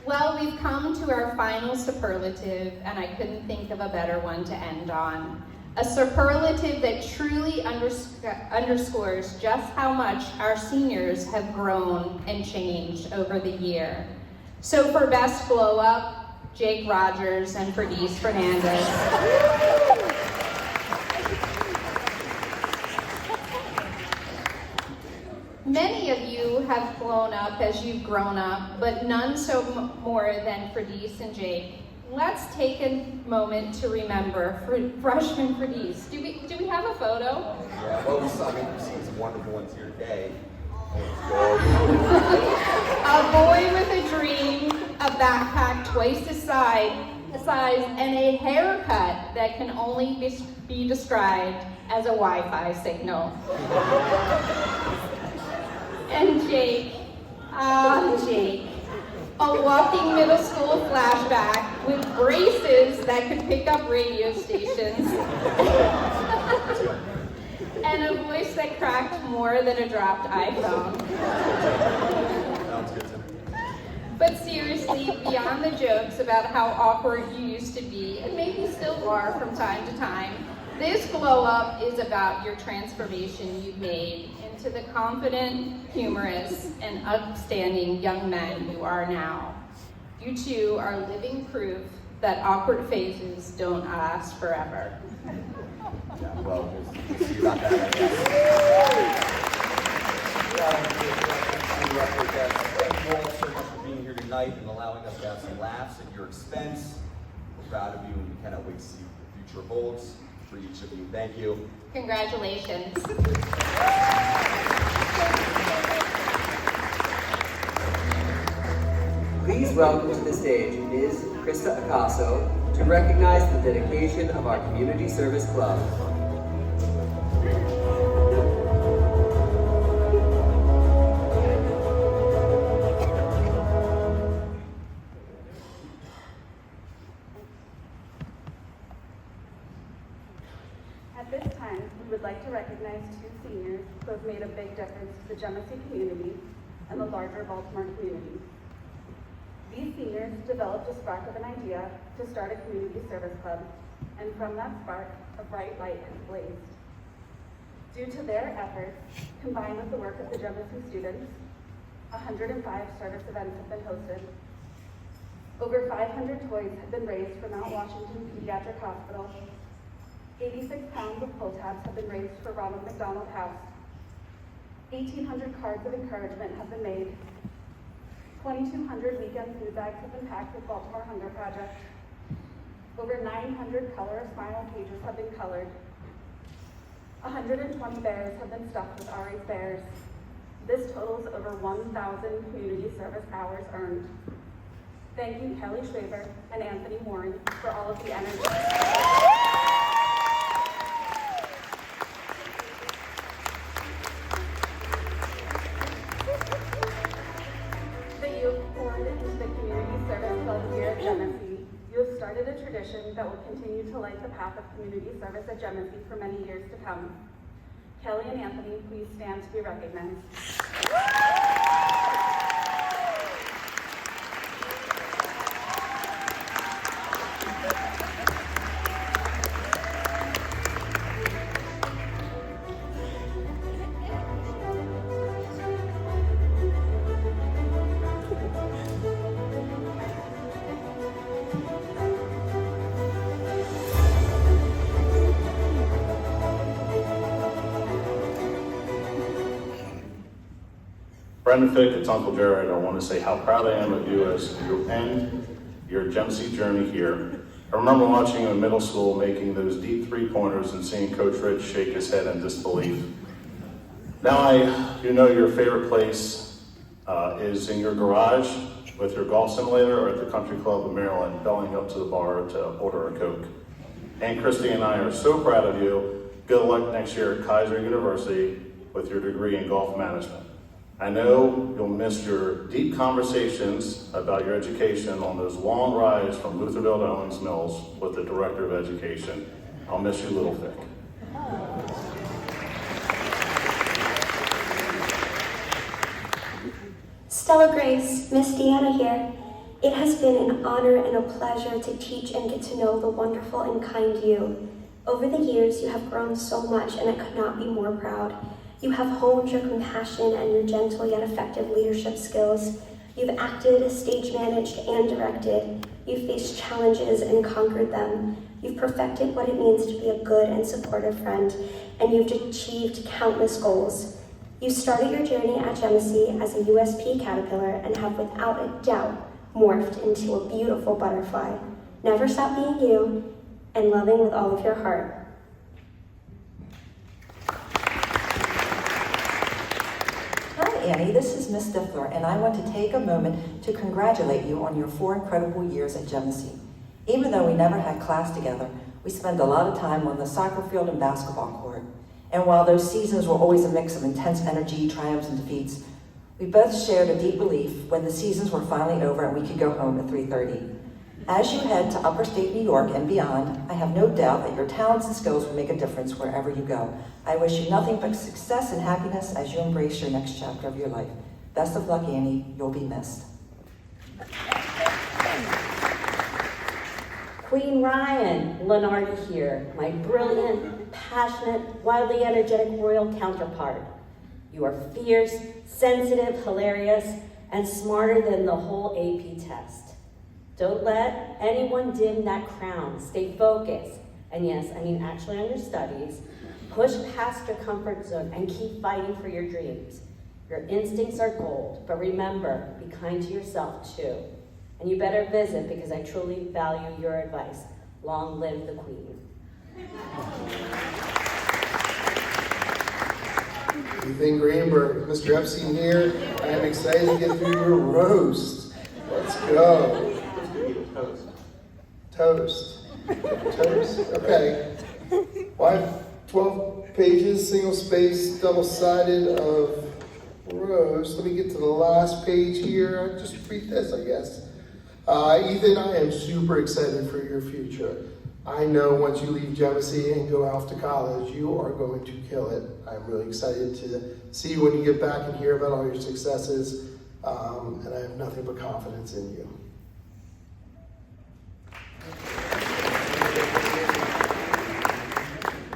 S: Well, we've come to our final superlative, and I couldn't think of a better one to end on. A superlative that truly underscores just how much our seniors have grown and changed over the year. So for Best Glow Up, Jake Rogers and Verdice Fernandez. Many of you have blown up as you've grown up, but none so more than Verdice and Jake. Let's take a moment to remember freshman Verdice. Do we have a photo?
E: Yeah, well, we've seen some wonderful ones here today.
S: A boy with a dream, a backpack twice his size, and a haircut that can only be described as a Wi-Fi signal. And Jake, Jake. A walking middle school flashback with braces that could pick up radio stations. And a voice that cracked more than a dropped iPhone. But seriously, beyond the jokes about how awkward you used to be, and maybe still are from time to time, this glow up is about your transformation you've made into the confident, humorous, and upstanding young men you are now. You two are living proof that awkward phases don't last forever.
E: Yeah, well, we'll see about that, I guess. Thank you all so much for being here tonight. tonight and allowing us to have some laughs at your expense. We're proud of you and we cannot wait to see what the future holds for each of you. Thank you.
S: Congratulations.
C: Please welcome to the stage Ms. Krista Acaso to recognize the dedication of our Community Service Club.
U: At this time, we would like to recognize two seniors who have made a big difference to the Jemicy community and the larger Baltimore community. These seniors developed a spark of an idea to start a community service club, and from that spark, a bright light has blazed. Due to their efforts, combined with the work of the Jemicy students, 105 service events have been hosted. Over 500 toys have been raised for Mount Washington Pediatric Hospital. 86 pounds of pull tabs have been raised for Ronald McDonald House. 1,800 cards of encouragement have been made. 2,200 weekend food bags have been packed with Baltimore Hunger Project. Over 900 Color a Smile pages have been colored. 120 bears have been stuffed with Ari's Bears. This totals over 1,000 community service hours earned. Thank you, Kelly Schwaber and Anthony Warren, for all of the energy. You have started a tradition that will continue to light the path of community service at Jemicy for many years to come. Kelly and Anthony, please stand to be recognized.
B: Brenda Fick, it's Uncle Jared. I want to say how proud I am of you as you end your Jemicy journey here. I remember watching you in middle school making those deep three-pointers and seeing Coach Rich shake his head in disbelief. Now I do know your favorite place is in your garage with your golf simulator or at the Country Club of Maryland, belling up to the bar to order a Coke. Aunt Christy and I are so proud of you. Good luck next year at Kaiser University with your degree in golf management. I know you'll miss your deep conversations about your education on those long rides from Lutherville to Owings Mills with the Director of Education. I'll miss you, Little Vic.
V: Stella Grace, Miss Deanna here. It has been an honor and a pleasure to teach and get to know the wonderful and kind you. Over the years, you have grown so much, and I could not be more proud. You have honed your compassion and your gentle yet effective leadership skills. You've acted, stage managed, and directed. You've faced challenges and conquered them. You've perfected what it means to be a good and supportive friend, and you've achieved countless goals. You started your journey at Jemicy as a USP caterpillar and have without a doubt morphed into a beautiful butterfly. Never stop being you and loving with all of your heart.
W: Annie, this is Miss Stifler, and I want to take a moment to congratulate you on your 4 incredible years at Jemicy. Even though we never had class together, we spent a lot of time on the soccer field and basketball court. And while those seasons were always a mix of intense energy, triumphs, and defeats, we both shared a deep relief when the seasons were finally over and we could go home at 3:30. As you head to upstate New York and beyond, I have no doubt that your talents and skills will make a difference wherever you go. I wish you nothing but success and happiness as you embrace your next chapter of your life. Best of luck, Annie. You'll be missed.
X: Queen Ryan, Lenardi here, my brilliant, passionate, wildly energetic royal counterpart. You are fierce, sensitive, hilarious, and smarter than the whole AP test. Don't let anyone dim that crown. Stay focused. And yes, I mean actually on your studies. Push past your comfort zone and keep fighting for your dreams. Your instincts are gold, but remember, be kind to yourself too. And you better visit because I truly value your advice. Long live the Queen.
T: Ethan Greenberg, Mr. Epstein here. I am excited to get through your roast. Let's go. Toast. Toast. Okay. Well, I have 12 pages, single space, double-sided of roast. Let me get to the last page here. I'll just read this, I guess. Ethan, I am super excited for your future. I know once you leave Jemicy and go off to college, you are going to kill it. I'm really excited to see you when you get back and hear about all your successes, and I have nothing but confidence in you.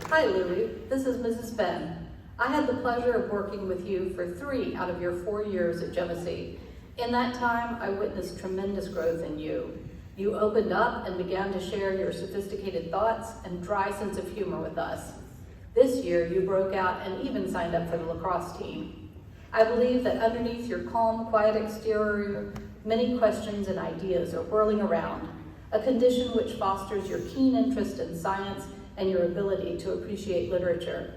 F: Hi, Louie. This is Mrs. Ben. I had the pleasure of working with you for 3 out of your 4 years at Jemicy. In that time, I witnessed tremendous growth in you. You opened up and began to share your sophisticated thoughts and dry sense of humor with us. This year, you broke out and even signed up for the lacrosse team. I believe that underneath your calm, quiet exterior, many questions and ideas are whirling around, a condition which fosters your keen interest in science and your ability to appreciate literature.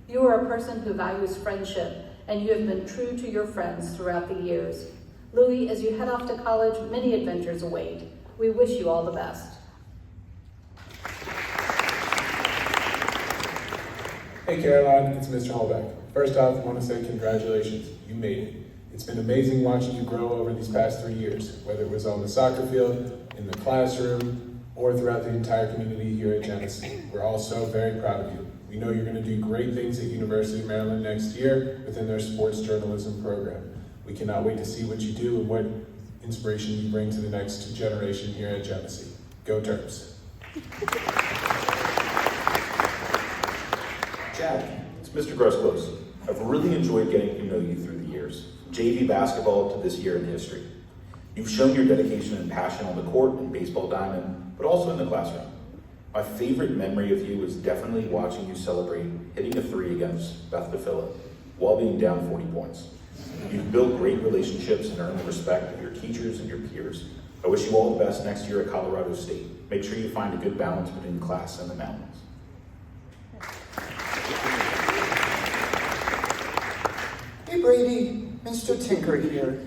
F: You are a person who values friendship, and you have been true to your friends throughout the years. Louie, as you head off to college, many adventures await. We wish you all the best.
G: Hey Caroline, it's Mr. Holbeck. First off, I want to say congratulations. You made it. It's been amazing watching you grow over these past 3 years, whether it was on the soccer field, in the classroom, or throughout the entire community here at Jemicy. We're all so very proud of you. We know you're going to do great things at University of Maryland next year within their sports journalism program. We cannot wait to see what you do and what inspiration you bring to the next generation here at Jemicy. Go Terps.
J: Jack, it's Mr. Grosclose. I've really enjoyed getting to know you through the years, from JV basketball to this year in history. You've shown your dedication and passion on the court and baseball diamond, but also in the classroom. My favorite memory of you is definitely watching you celebrate hitting a 3 against Beth DeFilla while being down 40 points. You've built great relationships and earned the respect of your teachers and your peers. I wish you all the best next year at Colorado State. Make sure you find a good balance between class and the mountains.
K: Hey Brady, Mr. Tinker here.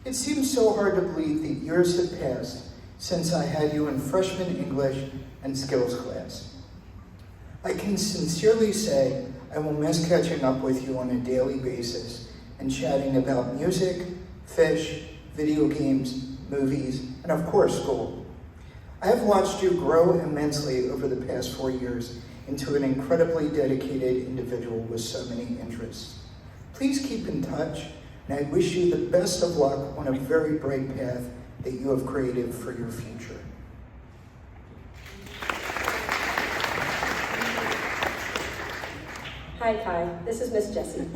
K: It seems so hard to believe that years have passed since I had you in freshman English and skills class. I can sincerely say I will miss catching up with you on a daily basis and chatting about music, fish, video games, movies, and of course school. I have watched you grow immensely over the past 4 years into an incredibly dedicated individual with so many interests. Please keep in touch, and I wish you the best of luck on a very bright path that you have created for your future.
I: Hi, Kai. This is Miss Jessie.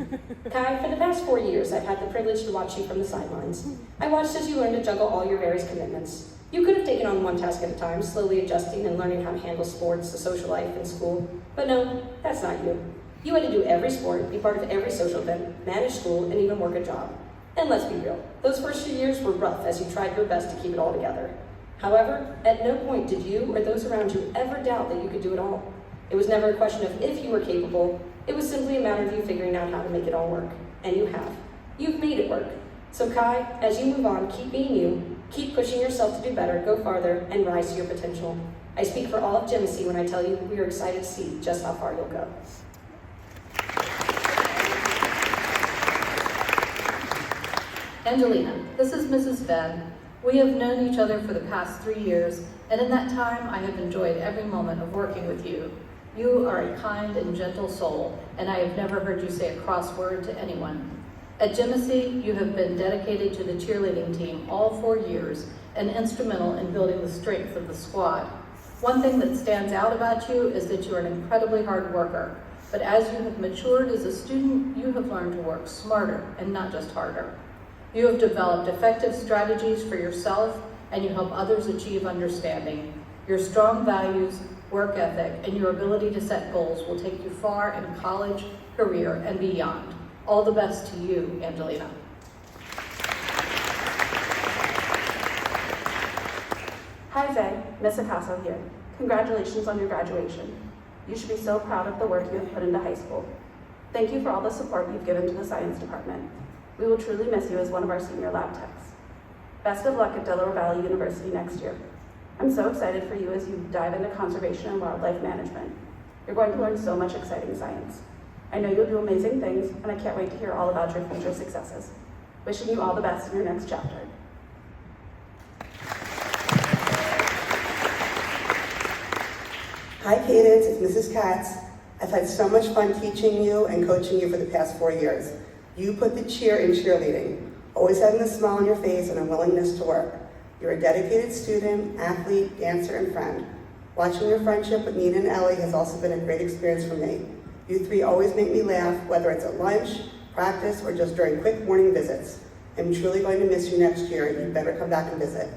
I: Kai, for the past 4 years, I've had the privilege to watch you from the sidelines. I watched as you learned to juggle all your various commitments. You could have taken on one task at a time, slowly adjusting and learning how to handle sports, the social life, and school. But no, that's not you. You had to do every sport, be part of every social event, manage school, and even work a job. And let's be real, those first few years were rough as you tried your best to keep it all together. However, at no point did you or those around you ever doubt that you could do it all. It was never a question of if you were capable, it was simply a matter of you figuring out how to make it all work. And you have. You've made it work. So Kai, as you move on, keep being you, keep pushing yourself to do better, go farther, and rise to your potential. I speak for all of Jemicy when I tell you we are excited to see just how far you'll go.
F: Angelina, this is Mrs. Ben. We have known each other for the past 3 years, and in that time I have enjoyed every moment of working with you. You are a kind and gentle soul, and I have never heard you say a cross word to anyone. At Jemicy, you have been dedicated to the cheerleading team all 4 years and instrumental in building the strength of the squad. One thing that stands out about you is that you are an incredibly hard worker, but as you have matured as a student, you have learned to work smarter and not just harder. You have developed effective strategies for yourself, and you help others achieve understanding. Your strong values, work ethic, and your ability to set goals will take you far in college, career, and beyond. All the best to you, Angelina.
H: Hi Zay, Miss Acaso here. Congratulations on your graduation. You should be so proud of the work you have put into high school. Thank you for all the support you've given to the science department. We will truly miss you as one of our senior lab techs. Best of luck at Delaware Valley University next year. I'm so excited for you as you dive into conservation and wildlife management. You're going to learn so much exciting science. I know you'll do amazing things, and I can't wait to hear all about your future successes. Wishing you all the best in your next chapter.
L: Hi Cadence, it's Mrs. Katz. I've had so much fun teaching you and coaching you for the past 4 years. You put the cheer in cheerleading, always having a smile on your face and a willingness to work. You're a dedicated student, athlete, dancer, and friend. Watching your friendship with Nina and Ellie has also been a great experience for me. You three always make me laugh, whether it's at lunch, practice, or just during quick morning visits. I'm truly going to miss you next year, and you better come back and visit.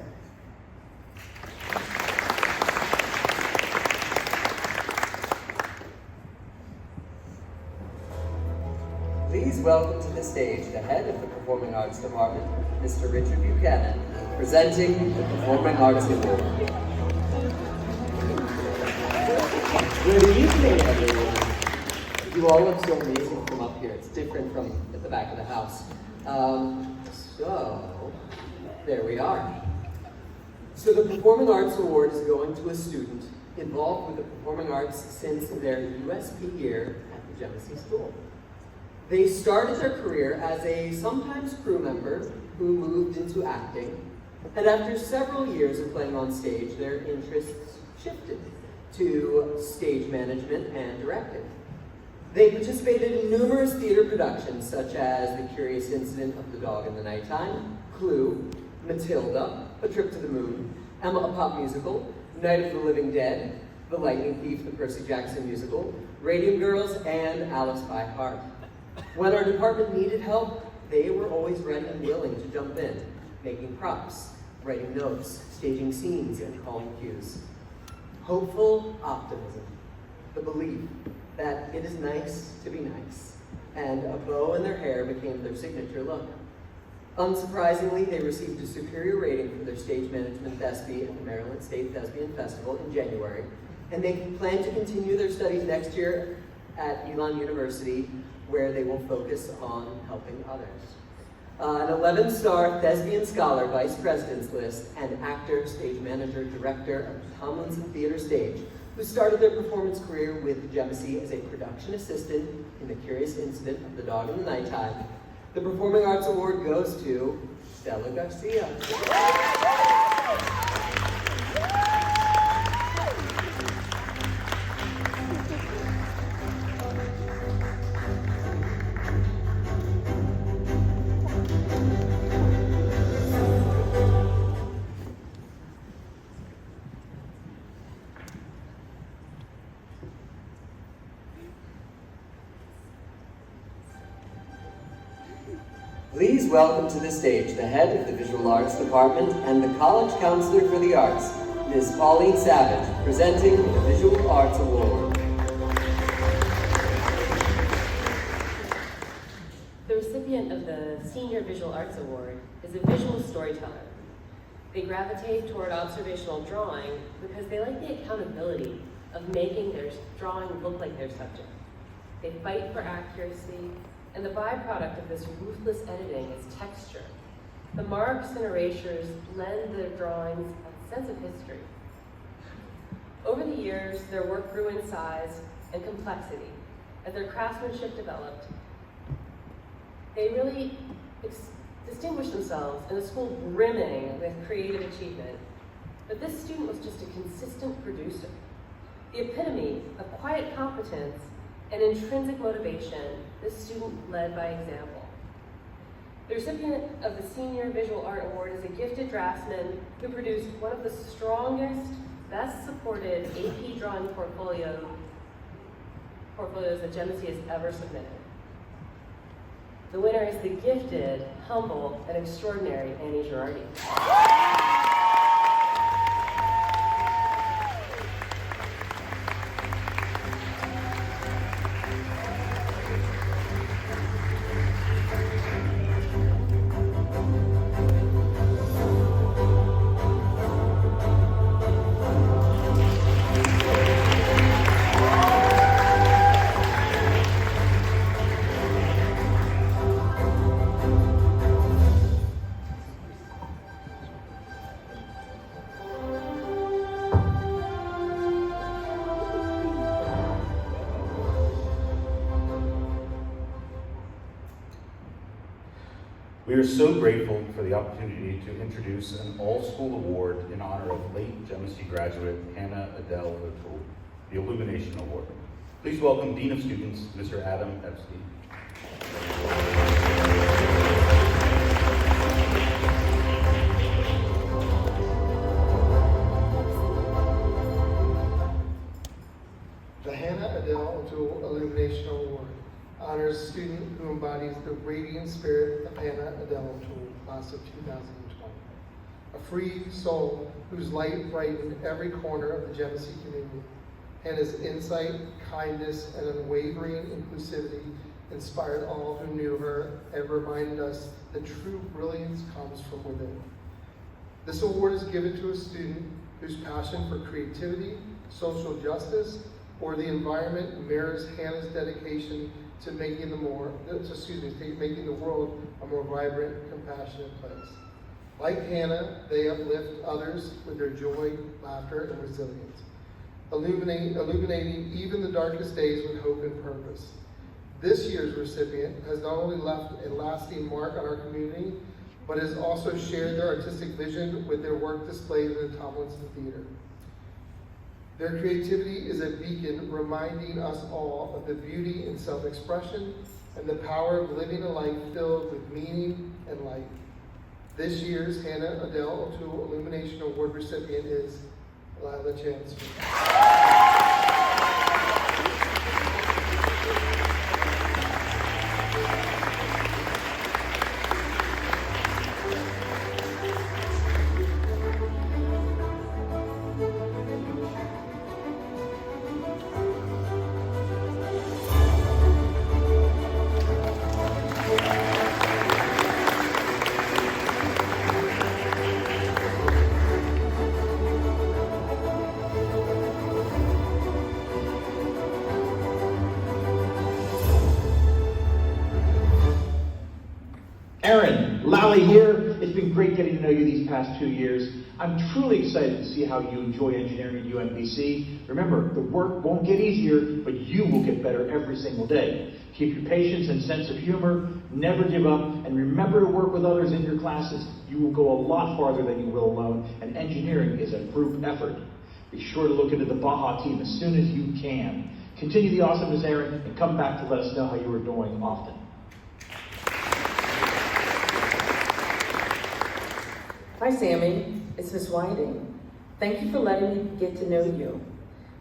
C: Please welcome to the stage the head of the Performing Arts Department, Mr. Richard Buchanan, presenting the Performing Arts Award.
M: Good evening, everyone. You all look so amazing from up here. It's different from at the back of the house. So, there we are. So the Performing Arts Award is going to a student involved with the performing arts since their USP year at the Jemicy School. They started their career as a sometimes crew member who moved into acting, and after several years of playing on stage, their interests shifted to stage management and directing. They participated in numerous theater productions such as The Curious Incident of the Dog in the Nighttime, Clue, Matilda, A Trip to the Moon, Emma, a Pop Musical, Night of the Living Dead, The Lightning Thief, the Percy Jackson Musical, Radium Girls, and Alice by Heart. When our department needed help, they were always ready and willing to jump in, making props, writing notes, staging scenes, and calling cues. Hopeful optimism, the belief that it is nice to be nice, and a bow in their hair became their signature look. Unsurprisingly, they received a superior rating for their stage management Thespian at the Maryland State Thespian Festival in January, and they plan to continue their studies next year at Elon University, where they will focus on helping others. An 11-star Thespian Scholar, Vice President's List, and actor, stage manager, director of the Tomlinson Theater Stage, who started their performance career with Jemicy as a production assistant in The Curious Incident of the Dog in the Nighttime. The Performing Arts Award goes to Stella Garcia. Please welcome to the stage the head of the Visual Arts Department and the College Counselor for the Arts, Ms. Pauline Savage, presenting the Visual Arts Award.
N: The recipient of the Senior Visual Arts Award is a visual storyteller. They gravitate toward observational drawing because they like the accountability of making their drawing look like their subject. They fight for accuracy, and the byproduct of this ruthless editing is texture. The marks and erasures lend their drawings a sense of history. Over the years, their work grew in size and complexity. As their craftsmanship developed, they really distinguished themselves in a school brimming with creative achievement. But this student was just a consistent producer, the epitome of quiet competence and intrinsic motivation. This student led by example. The recipient of the Senior Visual Art Award is a gifted draftsman who produced one of the strongest, best supported AP drawing portfolios that Jemicy has ever submitted. The winner is the gifted, humble, and extraordinary Annie Girardi.
B: We are so grateful for the opportunity to introduce an all-school award in honor of late Jemicy graduate Hannah Adele O'Toole, the Illumination Award. Please welcome Dean of Students, Mr. Adam Epstein.
T: The Hannah Adele O'Toole Illumination Award honors a student who embodies the radiant spirit of Hannah Adele O'Toole, class of 2020. A free soul whose light brightened every corner of the Jemicy community. Hannah's insight, kindness, and unwavering inclusivity inspired all who knew her and reminded us that true brilliance comes from within. This award is given to a student whose passion for creativity, social justice, or the environment mirrors Hannah's dedication to making the world a more vibrant, compassionate place. Like Hannah, they uplift others with their joy, laughter, and resilience, illuminating even the darkest days with hope and purpose. This year's recipient has not only left a lasting mark on our community, but has also shared their artistic vision with their work displayed in the Tomlinson Theater. Their creativity is a beacon reminding us all of the beauty in self-expression and the power of living a life filled with meaning and light. This year's Hannah Adele O'Toole Illumination Award recipient is Lila Chance.
O: Aaron, Lally here. It's been great getting to know you these past 2 years. I'm truly excited to see how you enjoy engineering at UMBC. Remember, the work won't get easier, but you will get better every single day. Keep your patience and sense of humor, never give up, and remember to work with others in your classes. You will go a lot farther than you will alone, and engineering is a group effort. Be sure to look into the Baja team as soon as you can. Continue the awesomeness, Aaron, and come back to let us know how you are doing often.
P: Hi, Sammy. It's Miss Whiting. Thank you for letting me get to know you.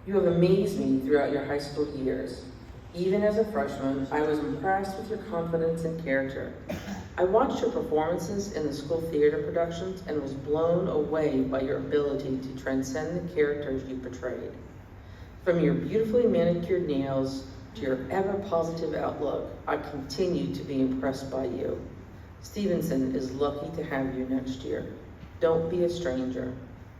P: You have amazed me throughout your high school years. Even as a freshman, I was impressed with your confidence and character. I watched your performances in the school theater productions and was blown away by your ability to transcend the characters you portrayed. From your beautifully manicured nails to your ever-positive outlook, I continue to be impressed by you. Stevenson is lucky to have you next year. Don't be a stranger.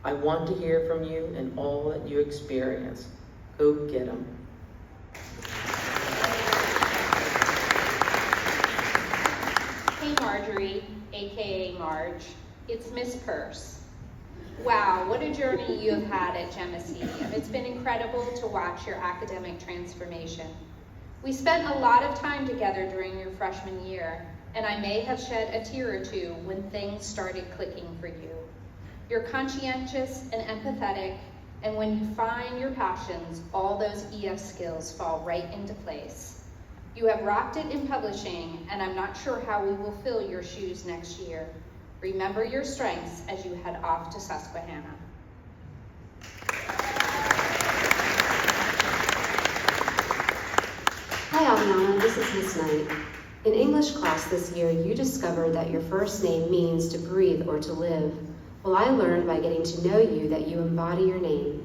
P: I want to hear from you and all that you experience. Go get them.
S: Hey Marjorie, aka Marge, it's Miss Purse. Wow, what a journey you have had at Jemicy. It's been incredible to watch your academic transformation. We spent a lot of time together during your freshman year, and I may have shed a tear or two when things started clicking for you. You're conscientious and empathetic, and when you find your passions, all those EF skills fall right into place. You have rocked it in publishing, and I'm not sure how we will fill your shoes next year. Remember your strengths as you head off to Susquehanna.
Q: Hi Aviana, this is Miss Knight. In English class this year, you discovered that your first name means to breathe or to live. Well, I learned by getting to know you that you embody your name.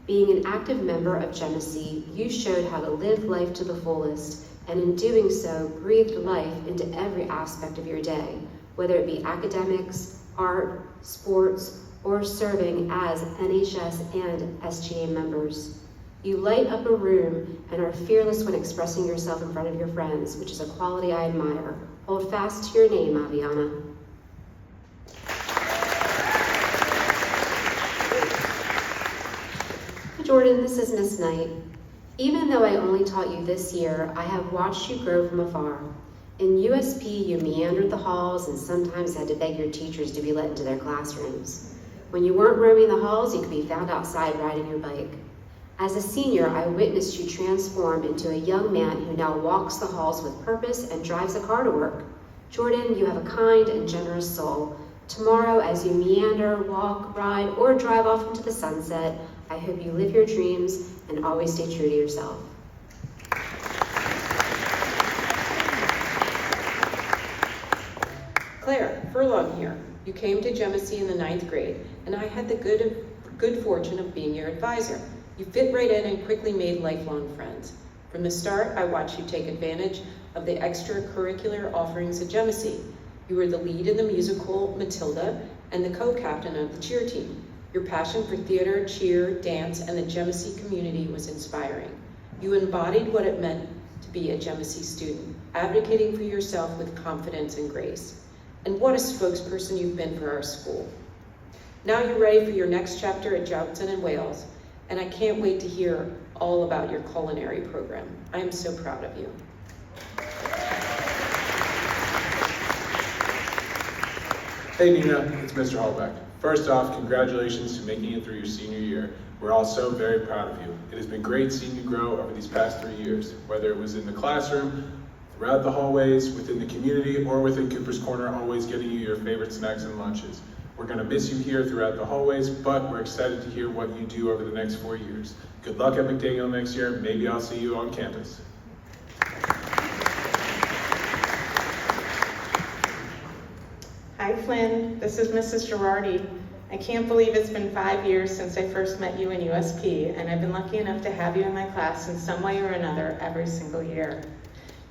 Q: Being an active member of Jemicy, you showed how to live life to the fullest, and in doing so, breathed life into every aspect of your day, whether it be academics, art, sports, or serving as NHS and SGA members. You light up a room and are fearless when expressing yourself in front of your friends, which is a quality I admire. Hold fast to your name, Aviana. Jordan, this is Miss Knight. Even though I only taught you this year, I have watched you grow from afar. In USP, you meandered the halls and sometimes had to beg your teachers to be let into their classrooms. When you weren't roaming the halls, you could be found outside riding your bike. As a senior, I witnessed you transform into a young man who now walks the halls with purpose and drives a car to work. Jordan, you have a kind and generous soul. Tomorrow, as you meander, walk, ride, or drive off into the sunset, I hope you live your dreams and always stay true to yourself.
A: Claire Furlong here. You came to Jemicy in the 9th grade, and I had the good fortune of being your advisor. You fit right in and quickly made lifelong friends. From the start, I watched you take advantage of the extracurricular offerings at Jemicy. You were the lead in the musical Matilda and the co-captain of the cheer team. Your passion for theater, cheer, dance, and the Jemicy community was inspiring. You embodied what it meant to be a Jemicy student, advocating for yourself with confidence and grace. And what a spokesperson you've been for our school. Now you're ready for your next chapter at Johnson and Wales, and I can't wait to hear all about your culinary program. I am so proud of you.
G: Hey Nina, it's Mr. Holbeck. First off, congratulations to making it through your senior year. We're all so very proud of you. It has been great seeing you grow over these past 3 years, whether it was in the classroom, throughout the hallways, within the community, or within Cooper's Corner, always getting you your favorite snacks and lunches. We're gonna miss you here throughout the hallways, but we're excited to hear what you do over the next 4 years. Good luck at McDaniel next year. Maybe I'll see you on campus.
D: Hi Flynn, this is Mrs. Girardi. I can't believe it's been 5 years since I first met you in USP, and I've been lucky enough to have you in my class in some way or another every single year.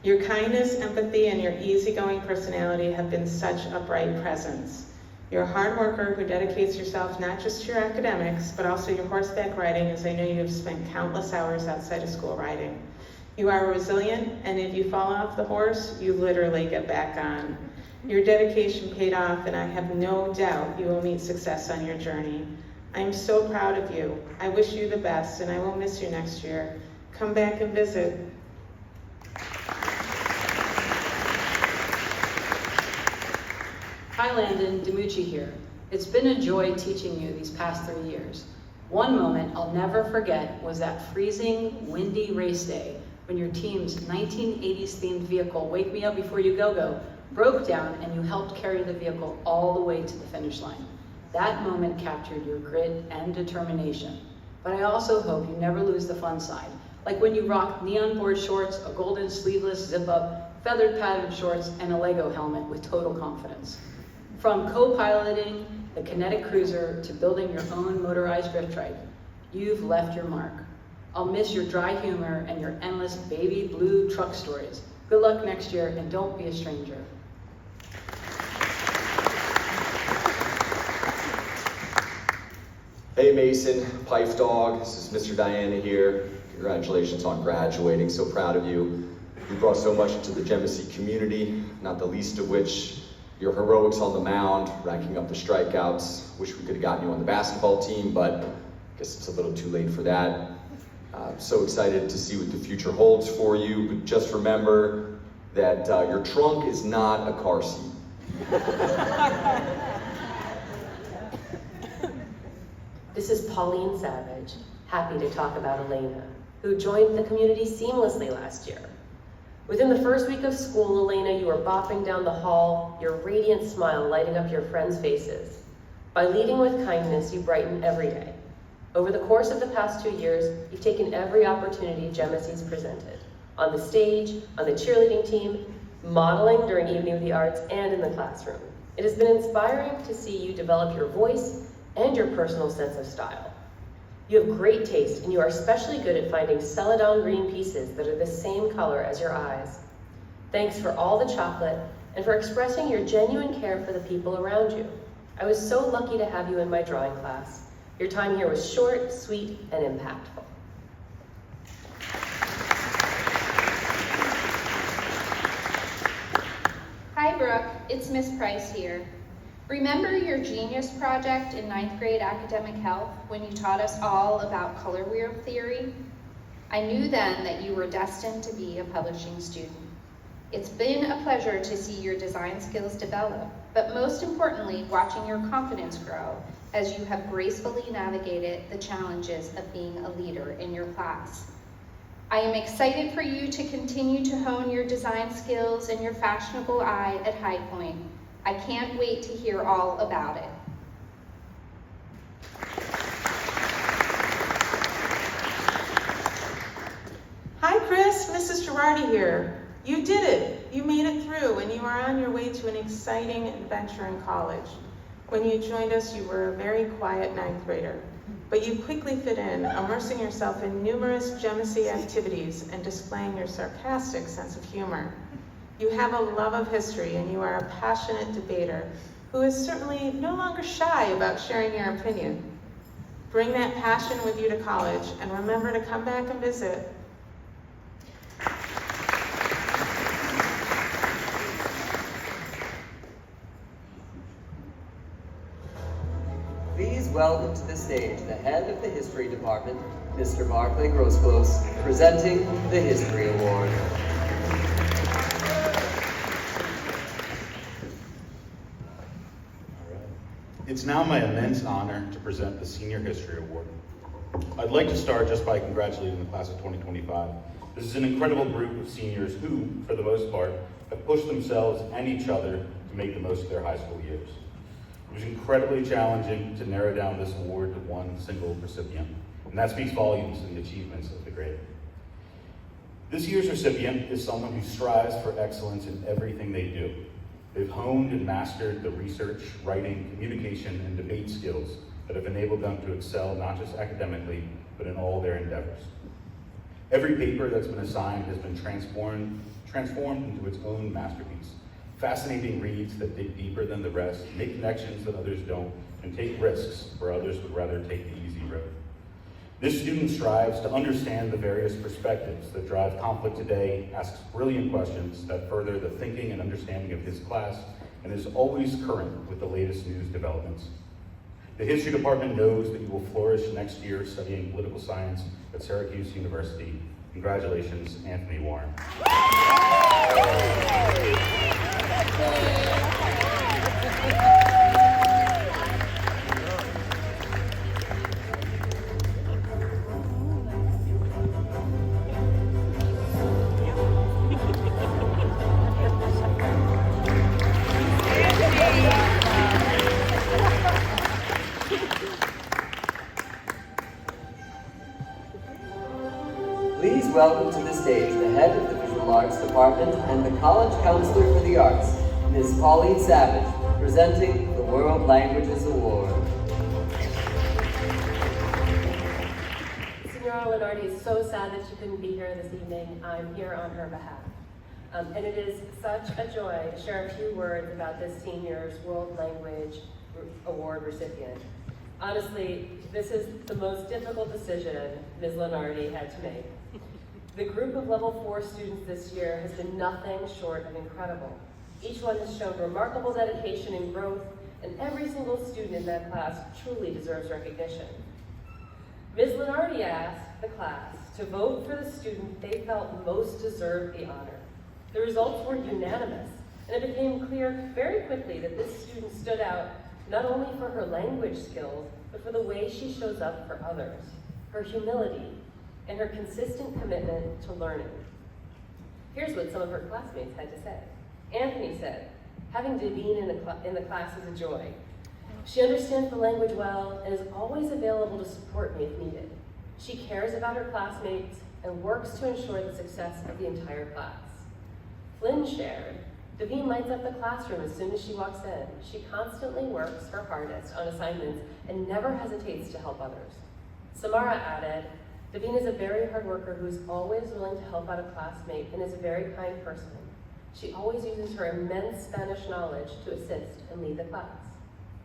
D: Your kindness, empathy, and your easygoing personality have been such a bright presence. You're a hard worker who dedicates yourself not just to your academics, but also your horseback riding, as I know you have spent countless hours outside of school riding. You are resilient, and if you fall off the horse, you literally get back on. Your dedication paid off, and I have no doubt you will meet success on your journey. I'm so proud of you. I wish you the best, and I will miss you next year. Come back and visit.
E: Hi Landon, Demucci here. It's been a joy teaching you these past 3 years. One moment I'll never forget was that freezing, windy race day when your team's 1980s themed vehicle, Wake Me Up Before You Go-Go, broke down and you helped carry the vehicle all the way to the finish line. That moment captured your grit and determination. But I also hope you never lose the fun side, like when you rocked neon board shorts, a golden sleeveless zip-up, feathered patterned shorts, and a Lego helmet with total confidence. From co-piloting the kinetic cruiser to building your own motorized drift trike, you've left your mark. I'll miss your dry humor and your endless baby blue truck stories. Good luck next year, and don't be a stranger.
R: Hey Mason, Pipe Dog, this is Mr. Diana here. Congratulations on graduating, so proud of you. You brought so much into the Jemicy community, not the least of which your heroics on the mound, racking up the strikeouts. Wish we could have gotten you on the basketball team, but I guess it's a little too late for that. So excited to see what the future holds for you, but just remember that your trunk is not a car seat.
N: This is Pauline Savage, happy to talk about Elena, who joined the community seamlessly last year. Within the first week of school, Elena, you were bopping down the hall, your radiant smile lighting up your friends' faces. By leading with kindness, you brighten every day. Over the course of the past 2 years, you've taken every opportunity Jemicy's presented. On the stage, on the cheerleading team, modeling during Evening of the Arts, and in the classroom. It has been inspiring to see you develop your voice and your personal sense of style. You have great taste, and you are especially good at finding celadon green pieces that are the same color as your eyes. Thanks for all the chocolate and for expressing your genuine care for the people around you. I was so lucky to have you in my drawing class. Your time here was short, sweet, and impactful.
S: Hi Brooke, it's Miss Price here. Remember your genius project in 9th grade academic health when you taught us all about color wheel theory? I knew then that you were destined to be a publishing student. It's been a pleasure to see your design skills develop, but most importantly, watching your confidence grow as you have gracefully navigated the challenges of being a leader in your class. I am excited for you to continue to hone your design skills and your fashionable eye at High Point. I can't wait to hear all about it.
D: Hi Chris, Mrs. Girardi here. You did it. You made it through and you are on your way to an exciting adventure in college. When you joined us, you were a very quiet ninth grader, but you quickly fit in, immersing yourself in numerous Jemicy activities and displaying your sarcastic sense of humor. You have a love of history and you are a passionate debater who is certainly no longer shy about sharing your opinion. Bring that passion with you to college and remember to come back and visit.
C: Please welcome to the stage the head of the History Department, Mr. Barclay Grosclose, presenting the History Award.
B: It's now my immense honor to present the Senior History Award. I'd like to start just by congratulating the class of 2025. This is an incredible group of seniors who, for the most part, have pushed themselves and each other to make the most of their high school years. It was incredibly challenging to narrow down this award to one single recipient, and that speaks volumes to the achievements of the grade. This year's recipient is someone who strives for excellence in everything they do. They've honed and mastered the research, writing, communication, and debate skills that have enabled them to excel not just academically, but in all their endeavors. Every paper that's been assigned has been transformed into its own masterpiece. Fascinating reads that dig deeper than the rest, make connections that others don't, and take risks where others would rather take the easy road. This student strives to understand the various perspectives that drive conflict today, asks brilliant questions that further the thinking and understanding of his class, and is always current with the latest news developments. The History Department knows that you will flourish next year studying political science at Syracuse University. Congratulations, Anthony Warren.
C: Please welcome to the stage the head of the Visual Arts Department and the College Counselor for the Arts, Ms. Pauline Savage, presenting the World Languages Award.
N: Signora Lenardi is so sad that she couldn't be here this evening. I'm here on her behalf. And it is such a joy to share a few words about this senior's World Language Award recipient. Honestly, this is the most difficult decision Ms. Lenardi had to make. The group of level 4 students this year has been nothing short of incredible. Each one has shown remarkable dedication and growth, and every single student in that class truly deserves recognition. Ms. Lenardi asked the class to vote for the student they felt most deserved the honor. The results were unanimous, and it became clear very quickly that this student stood out not only for her language skills, but for the way she shows up for others, her humility, and her consistent commitment to learning. Here's what some of her classmates had to say. Anthony said, having Devine in the class is a joy. She understands the language well and is always available to support me if needed. She cares about her classmates and works to ensure the success of the entire class. Flynn shared, Devine lights up the classroom as soon as she walks in. She constantly works her hardest on assignments and never hesitates to help others. Samara added, Devine is a very hard worker who is always willing to help out a classmate and is a very kind person. She always uses her immense Spanish knowledge to assist and lead the class.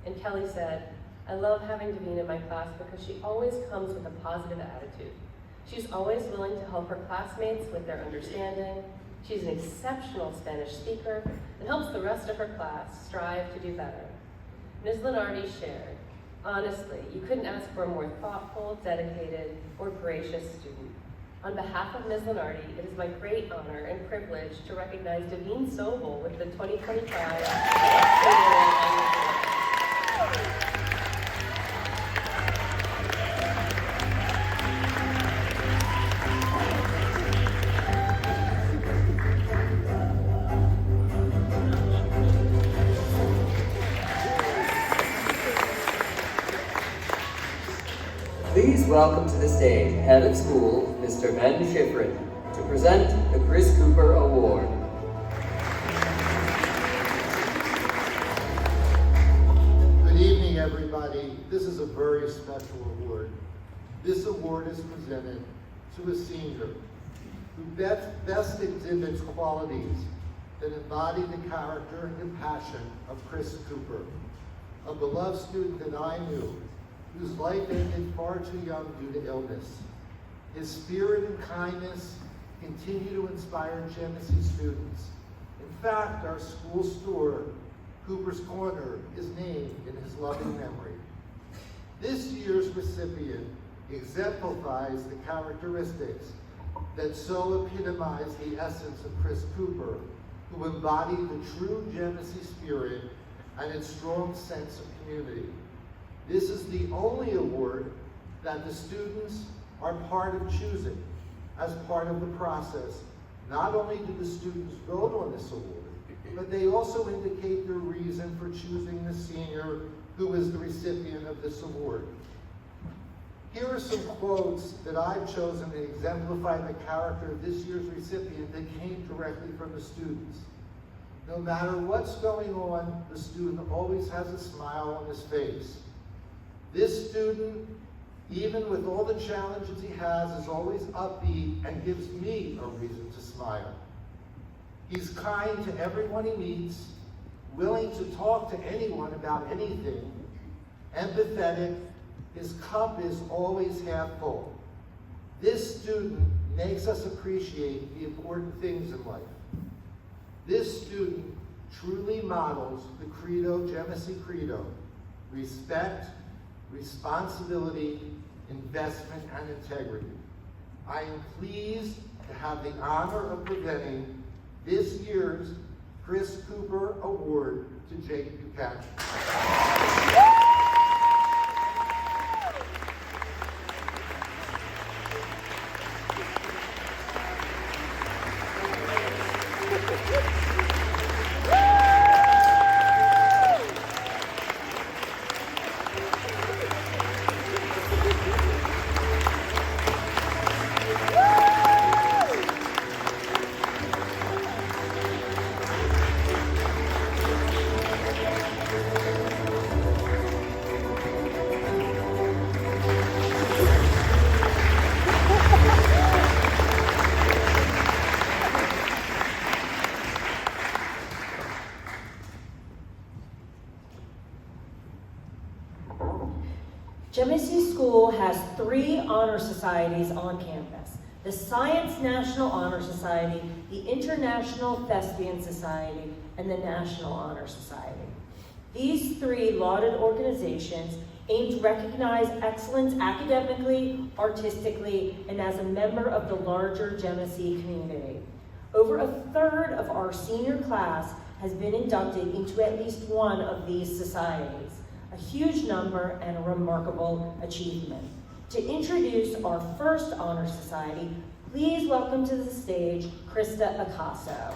N: And Kelly said, I love having Devine in my class because she always comes with a positive attitude. She's always willing to help her classmates with their understanding. She's an exceptional Spanish speaker and helps the rest of her class strive to do better. Ms. Lenardi shared, honestly, you couldn't ask for a more thoughtful, dedicated, or gracious student. On behalf of Ms. Lenardi, it is my great honor and privilege to recognize Davine Sobel with the 2025
C: Please welcome to the stage Head of School, Mr. Ben Shifrin, to present the Chris Cooper Award.
T: Good evening, everybody. This is a very special award. This award is presented to a senior who best exhibits qualities that embody the character and passion of Chris Cooper, a beloved student that I knew, whose life ended far too young due to illness. His spirit and kindness continue to inspire Jemicy students. In fact, our school store, Cooper's Corner, is named in his loving memory. This year's recipient exemplifies the characteristics that so epitomize the essence of Chris Cooper, who embodied the true Jemicy spirit and its strong sense of community. This is the only award that the students are part of choosing as part of the process. Not only do the students vote on this award, but they also indicate their reason for choosing the senior who is the recipient of this award. Here are some quotes that I've chosen to exemplify the character of this year's recipient that came directly from the students. No matter what's going on, the student always has a smile on his face. This student, even with all the challenges he has, is always upbeat and gives me a reason to smile. He's kind to everyone he meets, willing to talk to anyone about anything, empathetic. His cup is always half full. This student makes us appreciate the important things in life. This student truly models the credo, Jemicy credo: respect, responsibility, investment, and integrity. I am pleased to have the honor of presenting this year's Chris Cooper Award to Jake Buchanan.
U: Jemicy School has 3 honor societies on campus: the Science National Honor Society, the International Thespian Society, and the National Honor Society. These 3 lauded organizations aim to recognize excellence academically, artistically, and as a member of the larger Jemicy community. Over a third of our senior class has been inducted into at least one of these societies. A huge number and a remarkable achievement. To introduce our first honor society, please welcome to the stage Krista Acaso.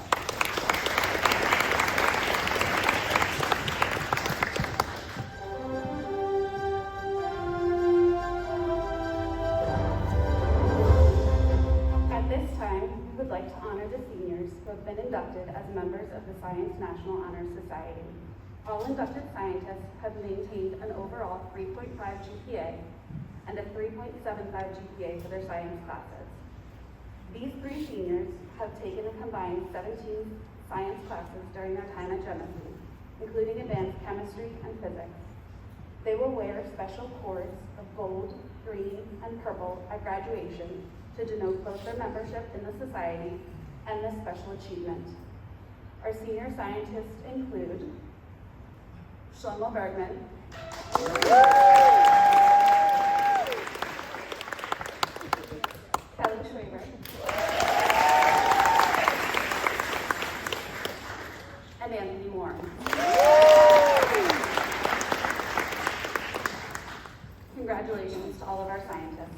H: At this time, we would like to honor the seniors who have been inducted as members of the Science National Honor Society. All inducted scientists have maintained an overall 3.5 GPA and a 3.75 GPA for their science classes. These 3 seniors have taken a combined 17 science classes during their time at Jemicy, including advanced chemistry and physics. They will wear special cords of gold, green, and purple at graduation to denote both their membership in the society and this special achievement. Our senior scientists include Shlomo Bergman, Kelly Schwaber, Congratulations to all of our scientists.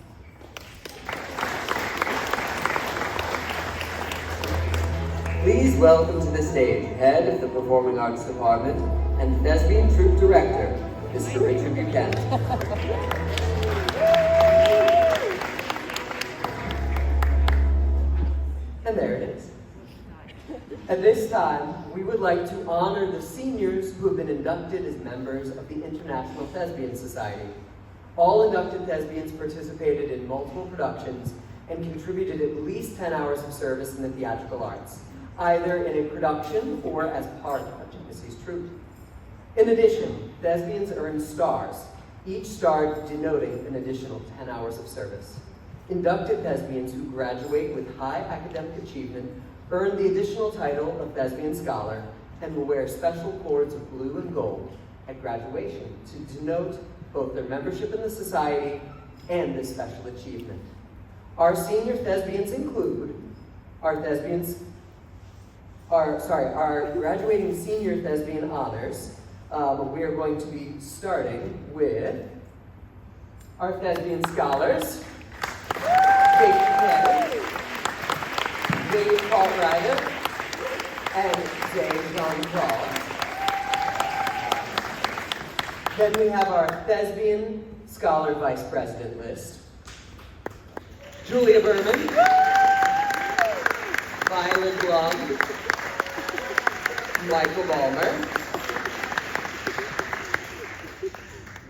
M: Please welcome to the stage Head of the Performing Arts Department and Thespian Troupe Director, Mr. Richard Buchanan. And there it is. At this time, we would like to honor the seniors who have been inducted as members of the International Thespian Society. All inducted thespians participated in multiple productions and contributed at least 10 hours of service in the theatrical arts, either in a production or as part of Jemicy's troupe. In addition, thespians earn stars, each star denoting an additional 10 hours of service. Inducted thespians who graduate with high academic achievement earn the additional title of Thespian Scholar and will wear special cords of blue and gold at graduation to denote both their membership in the society and this special achievement. Our senior thespians include our graduating senior thespian honors. We are going to be starting with our Thespian Scholars, Kate Buchanan, Dave Paul Ryder, and Dave John Paul. Then we have our Thespian Scholar Vice President list. Julia Berman, Violet Blum, Michael Ballmer,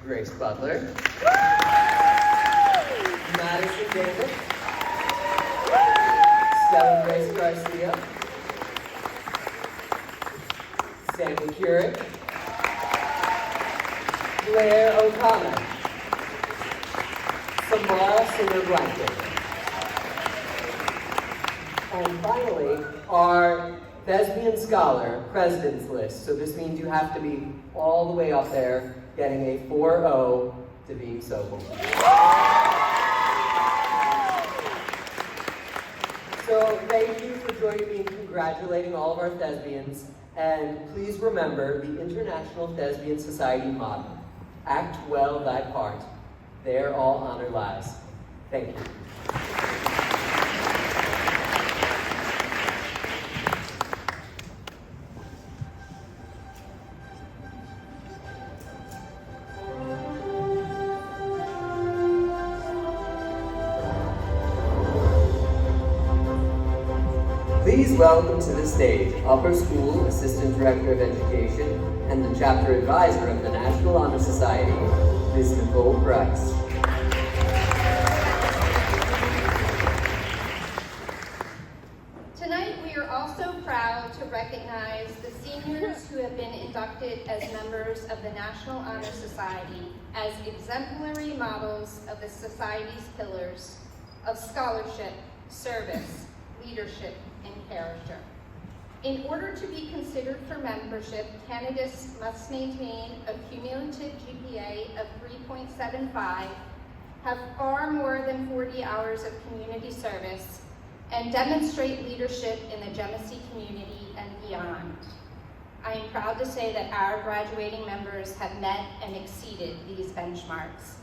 M: Grace Butler, Madison Davis, Stella Grace Garcia, Sandy Keurig, Blair O'Connor, Samara Singer-Blanket, and finally, our Thespian Scholar President's List. So this means you have to be all the way up there, getting a 4.0 to being sober. So thank you for joining me in congratulating all of our thespians. And please remember the International Thespian Society motto, act well thy part, there all honor lies. Thank you. Please welcome to the stage Upper School Assistant Director of Education and the Chapter Advisor of the National Honor Society, Ms. Nicole Price.
S: Tonight we are also proud to recognize the seniors who have been inducted as members of the National Honor Society as exemplary models of the Society's pillars of scholarship, service, leadership, and character. In order to be considered for membership, candidates must maintain a cumulative GPA of 3.75, have far more than 40 hours of community service, and demonstrate leadership in the Jemicy community and beyond. I am proud to say that our graduating members have met and exceeded these benchmarks,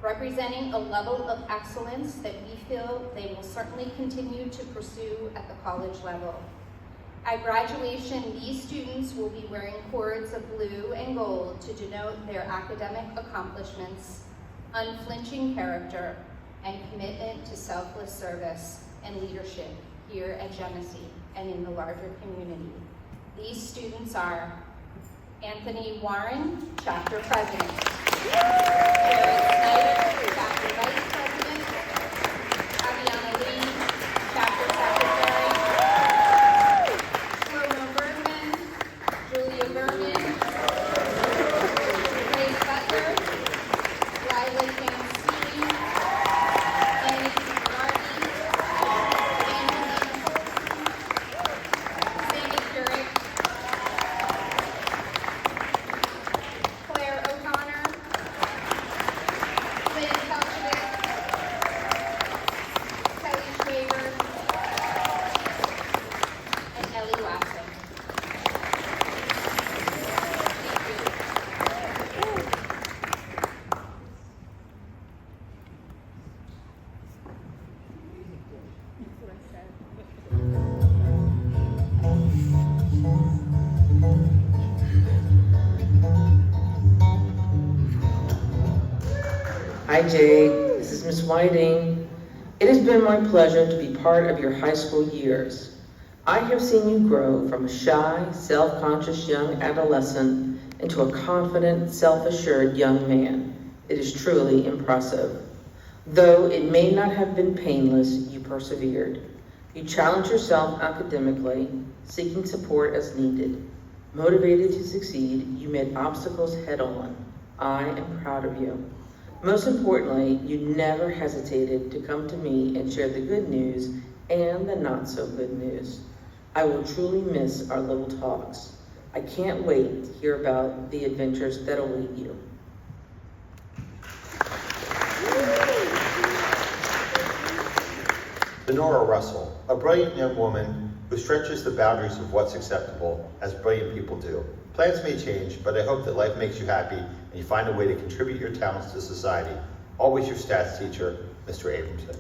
S: representing a level of excellence that we feel they will certainly continue to pursue at the college level. At graduation, these students will be wearing cords of blue and gold to denote their academic accomplishments, unflinching character, and commitment to selfless service and leadership here at Jemicy and in the larger community. These students are Anthony Warren, Chapter President, Jared Snyder, Chapter Vice President, Aviana Lee, Chapter Secretary, Shlomo Bergman, Julia Berman, Grace Butler, Lila Jansini, Annie Girardi, Angelina Holton, Sandy Keurig, Claire O'Connor,
P: Hi Jade, this is Miss Whiting. It has been my pleasure to be part of your high school years. I have seen you grow from a shy, self-conscious young adolescent into a confident, self-assured young man. It is truly impressive. Though it may not have been painless, you persevered. You challenged yourself academically, seeking support as needed. Motivated to succeed, you met obstacles head on. I am proud of you. Most importantly, you never hesitated to come to me and share the good news and the not so good news. I will truly miss our little talks. I can't wait to hear about the adventures that await you.
J: Lenora Russell, a brilliant young woman who stretches the boundaries of what's acceptable, as brilliant people do. Plans may change, but I hope that life makes you happy and you find a way to contribute your talents to society. Always your stats teacher, Mr. Abramson.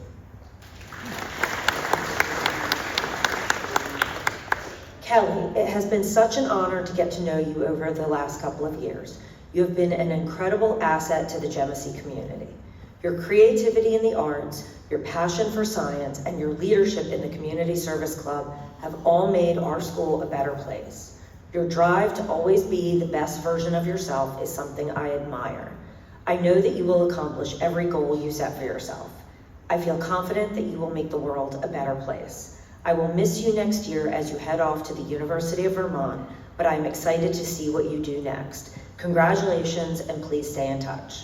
U: Kelly, it has been such an honor to get to know you over the last couple of years. You have been an incredible asset to the Jemicy community. Your creativity in the arts, your passion for science, and your leadership in the Community Service Club have all made our school a better place. Your drive to always be the best version of yourself is something I admire. I know that you will accomplish every goal you set for yourself. I feel confident that you will make the world a better place. I will miss you next year as you head off to the University of Vermont, but I'm excited to see what you do next. Congratulations, and please stay in touch.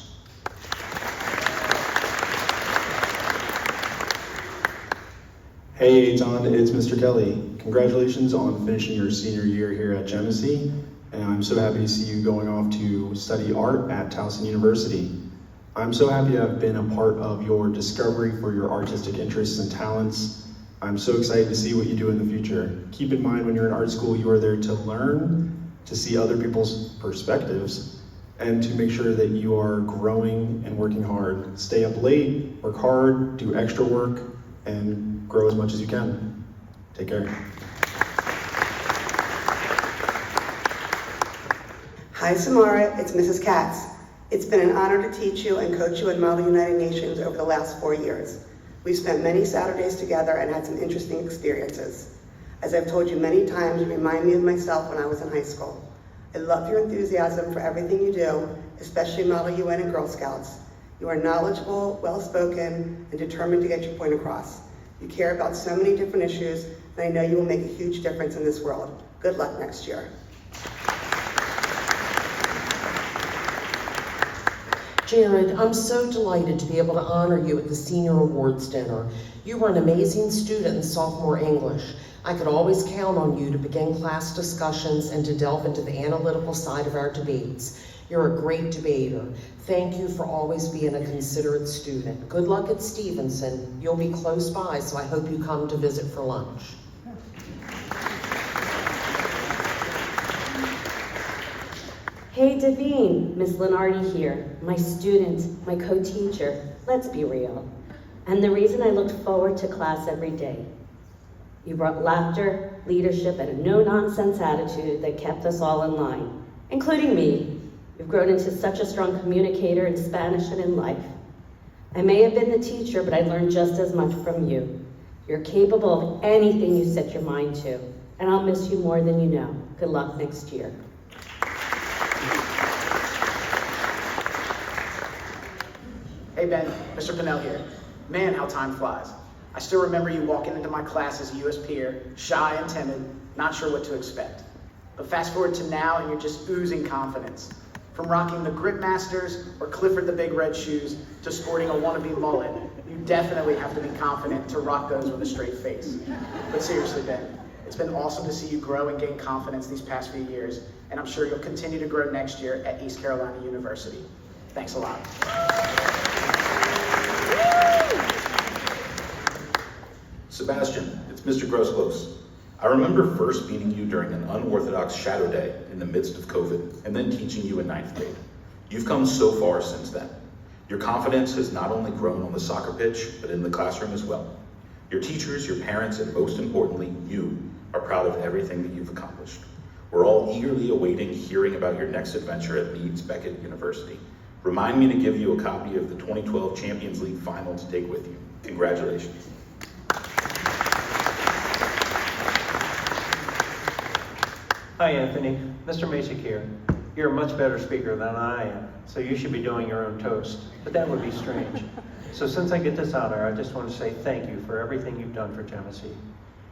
V: Hey Eitan, it's Mr. Kelly. Congratulations on finishing your senior year here at Jemicy, and I'm so happy to see you going off to study art at Towson University. I'm so happy to have been a part of your discovery for your artistic interests and talents. I'm so excited to see what you do in the future. Keep in mind when you're in art school, you are there to learn, to see other people's perspectives, and to make sure that you are growing and working hard. Stay up late, work hard, do extra work, and grow as much as you can. Take care.
L: Hi Samara, it's Mrs. Katz. It's been an honor to teach you and coach you in Model United Nations over the last 4 years. We've spent many Saturdays together and had some interesting experiences. As I've told you many times, you remind me of myself when I was in high school. I love your enthusiasm for everything you do, especially Model UN and Girl Scouts. You are knowledgeable, well-spoken, and determined to get your point across. You care about so many different issues, and I know you will make a huge difference in this world. Good luck next year.
W: Jared, I'm so delighted to be able to honor you at the Senior Awards Dinner. You were an amazing student in sophomore English. I could always count on you to begin class discussions and to delve into the analytical side of our debates. You're a great debater. Thank you for always being a considerate student. Good luck at Stevenson. You'll be close by, so I hope you come to visit for lunch.
X: Hey Davine, Miss Lenardi here, my student, my co-teacher, let's be real. And the reason I looked forward to class every day. You brought laughter, leadership, and a no-nonsense attitude that kept us all in line, including me. You've grown into such a strong communicator in Spanish and in life. I may have been the teacher, but I learned just as much from you. You're capable of anything you set your mind to, and I'll miss you more than you know. Good luck next year.
Y: Hey Ben, Mr. Pinnell here. Man, how time flies. I still remember you walking into my class as a US peer, shy and timid, not sure what to expect. But fast forward to now and you're just oozing confidence. From rocking the Grip Masters or Clifford the Big Red Shoes to sporting a wannabe mullet, you definitely have to be confident to rock those with a straight face. But seriously Ben, it's been awesome to see you grow and gain confidence these past few years, and I'm sure you'll continue to grow next year at East Carolina University. Thanks a lot.
B: Sebastian, it's Mr. Grosclose. I remember first meeting you during an unorthodox shadow day in the midst of COVID, and then teaching you in 9th grade. You've come so far since then. Your confidence has not only grown on the soccer pitch, but in the classroom as well. Your teachers, your parents, and most importantly, you are proud of everything that you've accomplished. We're all eagerly awaiting hearing about your next adventure at Leeds Beckett University. Remind me to give you a copy of the 2012 Champions League final to take with you. Congratulations.
F: Hi, Anthony. Mr. Masick here. You're a much better speaker than I am, so you should be doing your own toast, but that would be strange. So since I get this honor, I just want to say thank you for everything you've done for Jemicy.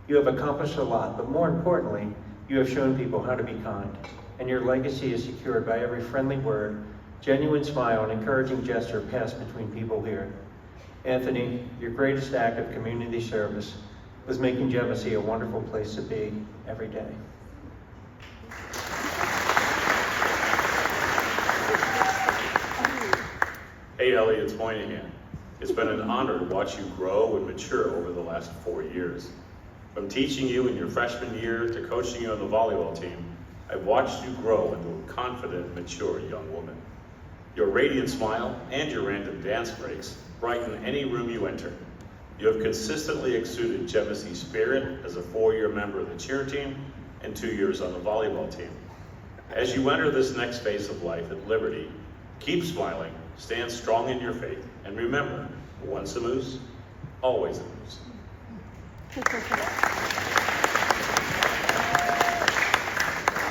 F: You have accomplished a lot, but more importantly, you have shown people how to be kind, and your legacy is secured by every friendly word, genuine smile, and encouraging gesture passed between people here. Anthony, your greatest act of community service was making Jemicy a wonderful place to be every day.
I: Hey Ellie, it's Moynihan. It's been an honor to watch you grow and mature over the last 4 years. From teaching you in your freshman year to coaching you on the volleyball team, I've watched you grow into a confident, mature young woman. Your radiant smile and your random dance breaks brighten any room you enter. You have consistently exuded Jemicy's spirit as a 4-year member of the cheer team and 2 years on the volleyball team. As you enter this next phase of life at Liberty, keep smiling, stand strong in your faith, and remember, once a moose, always a moose.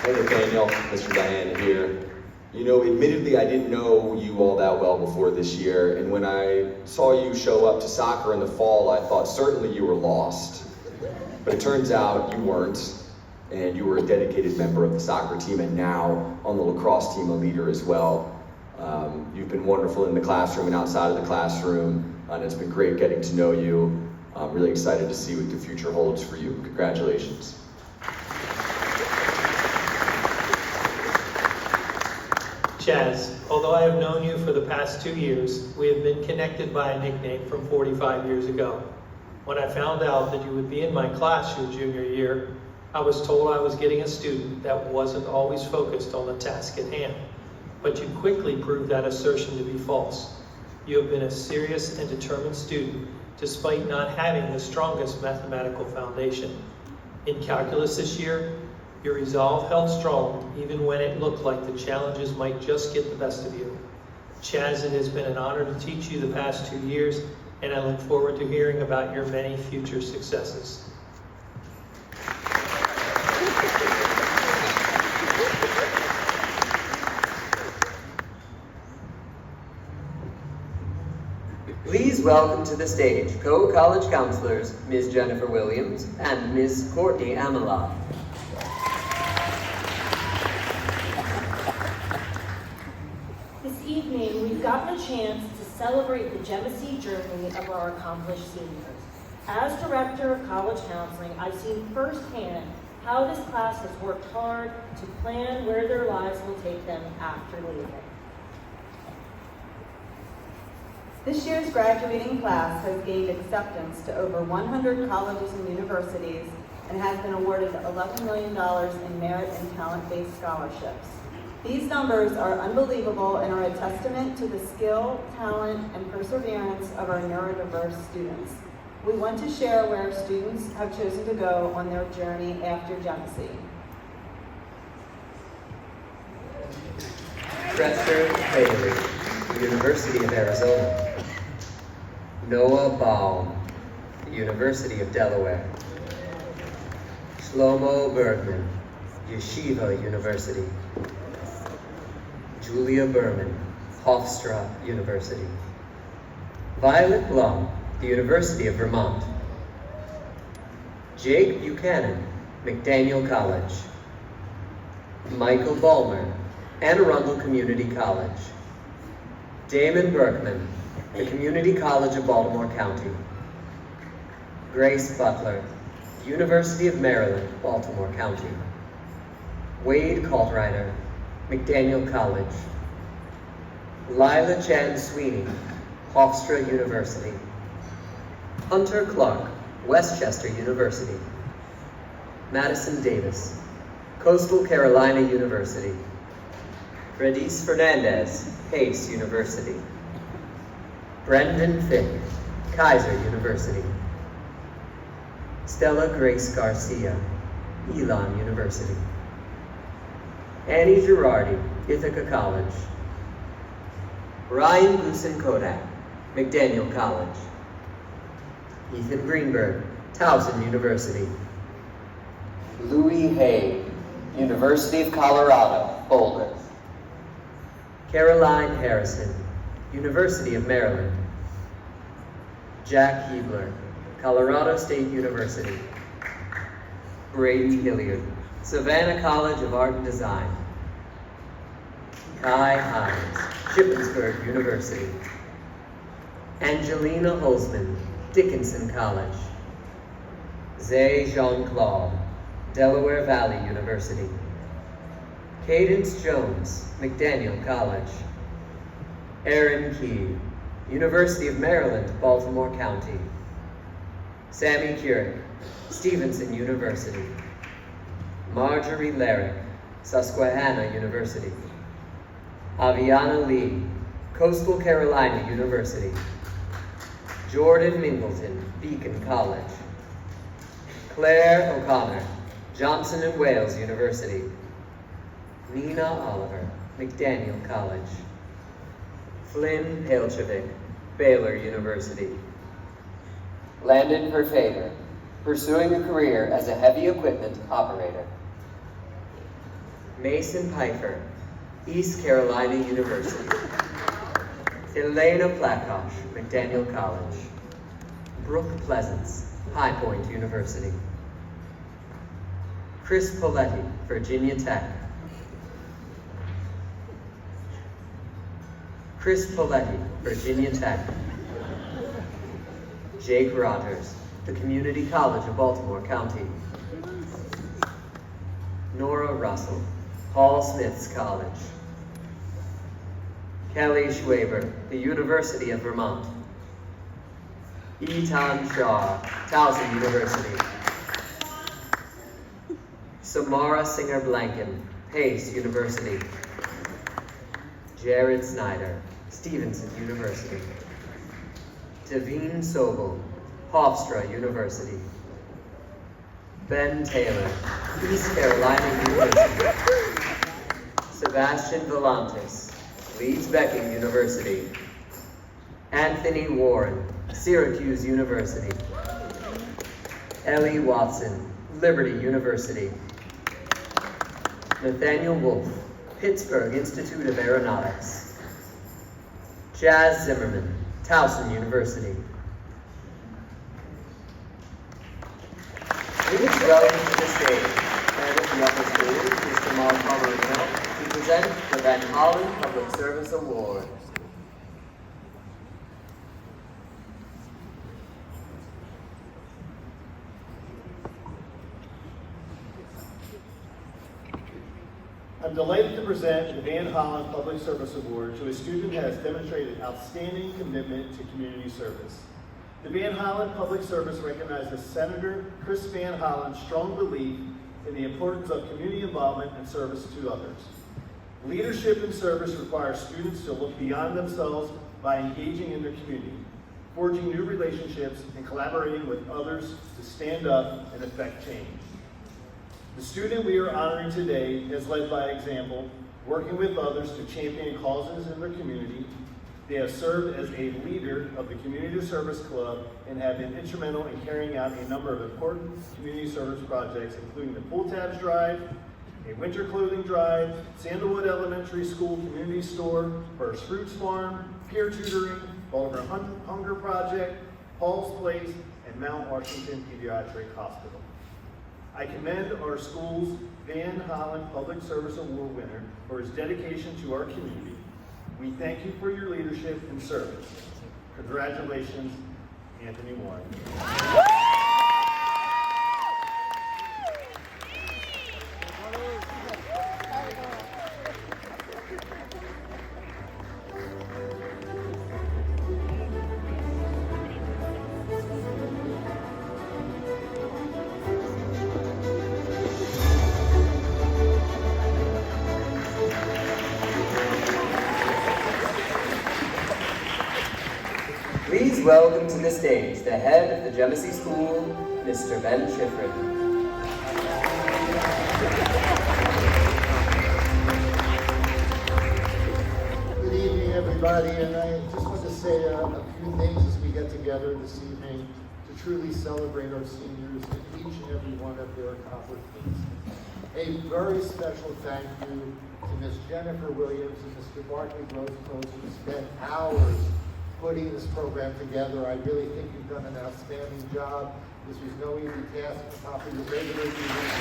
R: Hey Nathaniel, Mr. Diana here. You know, admittedly, I didn't know you all that well before this year, and when I saw you show up to soccer in the fall, I thought certainly you were lost. But it turns out you weren't, and you were a dedicated member of the soccer team, and now on the lacrosse team, a leader as well. You've been wonderful in the classroom and outside of the classroom, and it's been great getting to know you. I'm really excited to see what the future holds for you. Congratulations.
K: Chaz, although I have known you for the past 2 years, we have been connected by a nickname from 45 years ago. When I found out that you would be in my class your junior year, I was told I was getting a student that wasn't always focused on the task at hand. But you quickly proved that assertion to be false. You have been a serious and determined student, despite not having the strongest mathematical foundation. In calculus this year, your resolve held strong, even when it looked like the challenges might just get the best of you. Chaz, it has been an honor to teach you the past 2 years, and I look forward to hearing about your many future successes.
C: Please welcome to the stage co-college counselors, Ms. Jennifer Williams and Ms. Courtney Amelot.
U: This evening, we've gotten a chance to celebrate the Jemicy journey of our accomplished seniors. As Director of College Counseling, I've seen firsthand how this class has worked hard to plan where their lives will take them after leaving.
O: This year's graduating class has gained acceptance to over 100 colleges and universities and has been awarded $11 million in merit and talent-based scholarships. These numbers are unbelievable and are a testament to the skill, talent, and perseverance of our neurodiverse students. We want to share where students have chosen to go on their journey after Jemicy.
C: Dresser Bailey, University of Arizona. Noah Baum, University of Delaware. Shlomo Bergman, Yeshiva University. Julia Berman, Hofstra University. Violet Blum, the University of Vermont. Jake Buchanan, McDaniel College. Michael Ballmer, Anne Arundel Community College. Damon Berkman, the Community College of Baltimore County. Grace Butler, University of Maryland, Baltimore County. Wade Kaltreiter, McDaniel College. Lila Chan Sweeney, Hofstra University. Hunter Clark, Westchester University. Madison Davis, Coastal Carolina University. Redis Fernandez, Pace University. Brendan Fick, Kaiser University. Stella Grace Garcia, Elon University. Annie Girardi, Ithaca College. Ryan Goosen Kodak, McDaniel College. Ethan Greenberg, Towson University. Louis Hay, University of Colorado, Boulder. Caroline Harrison, University of Maryland. Jack Hebler, Colorado State University. Brady Hilliard, Savannah College of Art and Design. Kai Hines, Shippensburg University. Angelina Holzman, Dickinson College. Zay Jean-Claude, Delaware Valley University. Cadence Jones, McDaniel College. Aaron Key, University of Maryland, Baltimore County. Sammy Keurig, Stevenson University. Marjorie Larrick, Susquehanna University. Aviana Lee, Coastal Carolina University. Jordan Mingleton, Beacon College. Claire O'Connor, Johnson & Wales University. Nina Oliver, McDaniel College. Flynn Palchevik, Baylor University. Landon Perfader, pursuing a career as a heavy equipment operator. Mason Pfeiffer, East Carolina University. Elena Plakosh, McDaniel College. Brooke Pleasance, High Point University. Chris Poletti, Virginia Tech. Chris Poletti, Virginia Tech. Jake Rogers, the Community College of Baltimore County. Nora Russell, Paul Smith's College. Kelly Schwaber, the University of Vermont. Etan Shah, Towson University. Samara Singer Blanken, Pace University. Jared Snyder, Stevenson University. Devine Sobel, Hofstra University. Ben Taylor, East Carolina University. Sebastian Volantis, Leeds Becking University. Anthony Warren, Syracuse University. Ellie Watson, Liberty University. Nathaniel Wolf, Pittsburgh Institute of Aeronautics. Jazz Zimmerman, Towson University. Please welcome to the stage, head of the upper school, Mr. Mark Palmer, to present the Van Hollen Public Service Award.
A: I'm delighted to present the Van Hollen Public Service Award to a student who has demonstrated outstanding commitment to community service. The Van Hollen Public Service recognizes Senator Chris Van Hollen's strong belief in the importance of community involvement and service to others. Leadership and service requires students to look beyond themselves by engaging in their community, forging new relationships, and collaborating with others to stand up and affect change. The student we are honoring today has led by example, working with others to champion causes in their community. They have served as a leader of the Community Service Club and have been instrumental in carrying out a number of important community service projects, including the Pool Tabs Drive, a winter clothing drive, Sandalwood Elementary School Community Store, First Fruits Farm, peer tutoring, Baltimore Hunger Project, Paul's Place, and Mount Washington Pediatric Hospital. I commend our school's Van Hollen Public Service Award winner for his dedication to our community. We thank you for your leadership and service. Congratulations, Anthony Warren.
C: Please welcome to the stage the head of the Jemicy School, Mr. Ben Shifrin.
T: Good evening, everybody.
D: everybody, and I just want to say a few things as we get together this evening to truly celebrate our seniors and each and every one of their accomplishments. A very special thank you to Ms. Jennifer Williams and Mr. Bartley Grossclose, who spent hours putting this program together. I really think you've done an outstanding job. This was no easy task on top of your regular duties.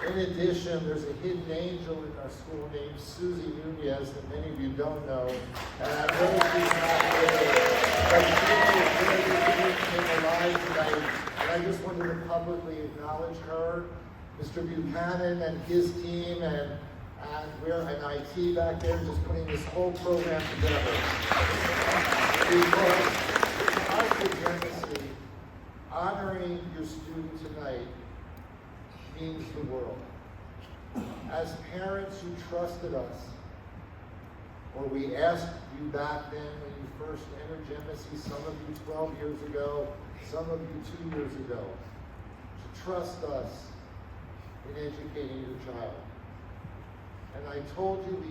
D: In addition, there's a hidden angel in our school named Susie Nunez that many of you don't know. And I know she's not here, but she came alive tonight. And I just wanted to publicly acknowledge her, Mr. Buchanan and his team, and we're an IT back there just putting this whole program together. Because us at Jemicy, honoring your student tonight means the world. As parents who trusted us, or we asked you back then when you first entered Jemicy, some of you 12 years ago, some of you 2 years ago, to trust us in educating your child. And I told you we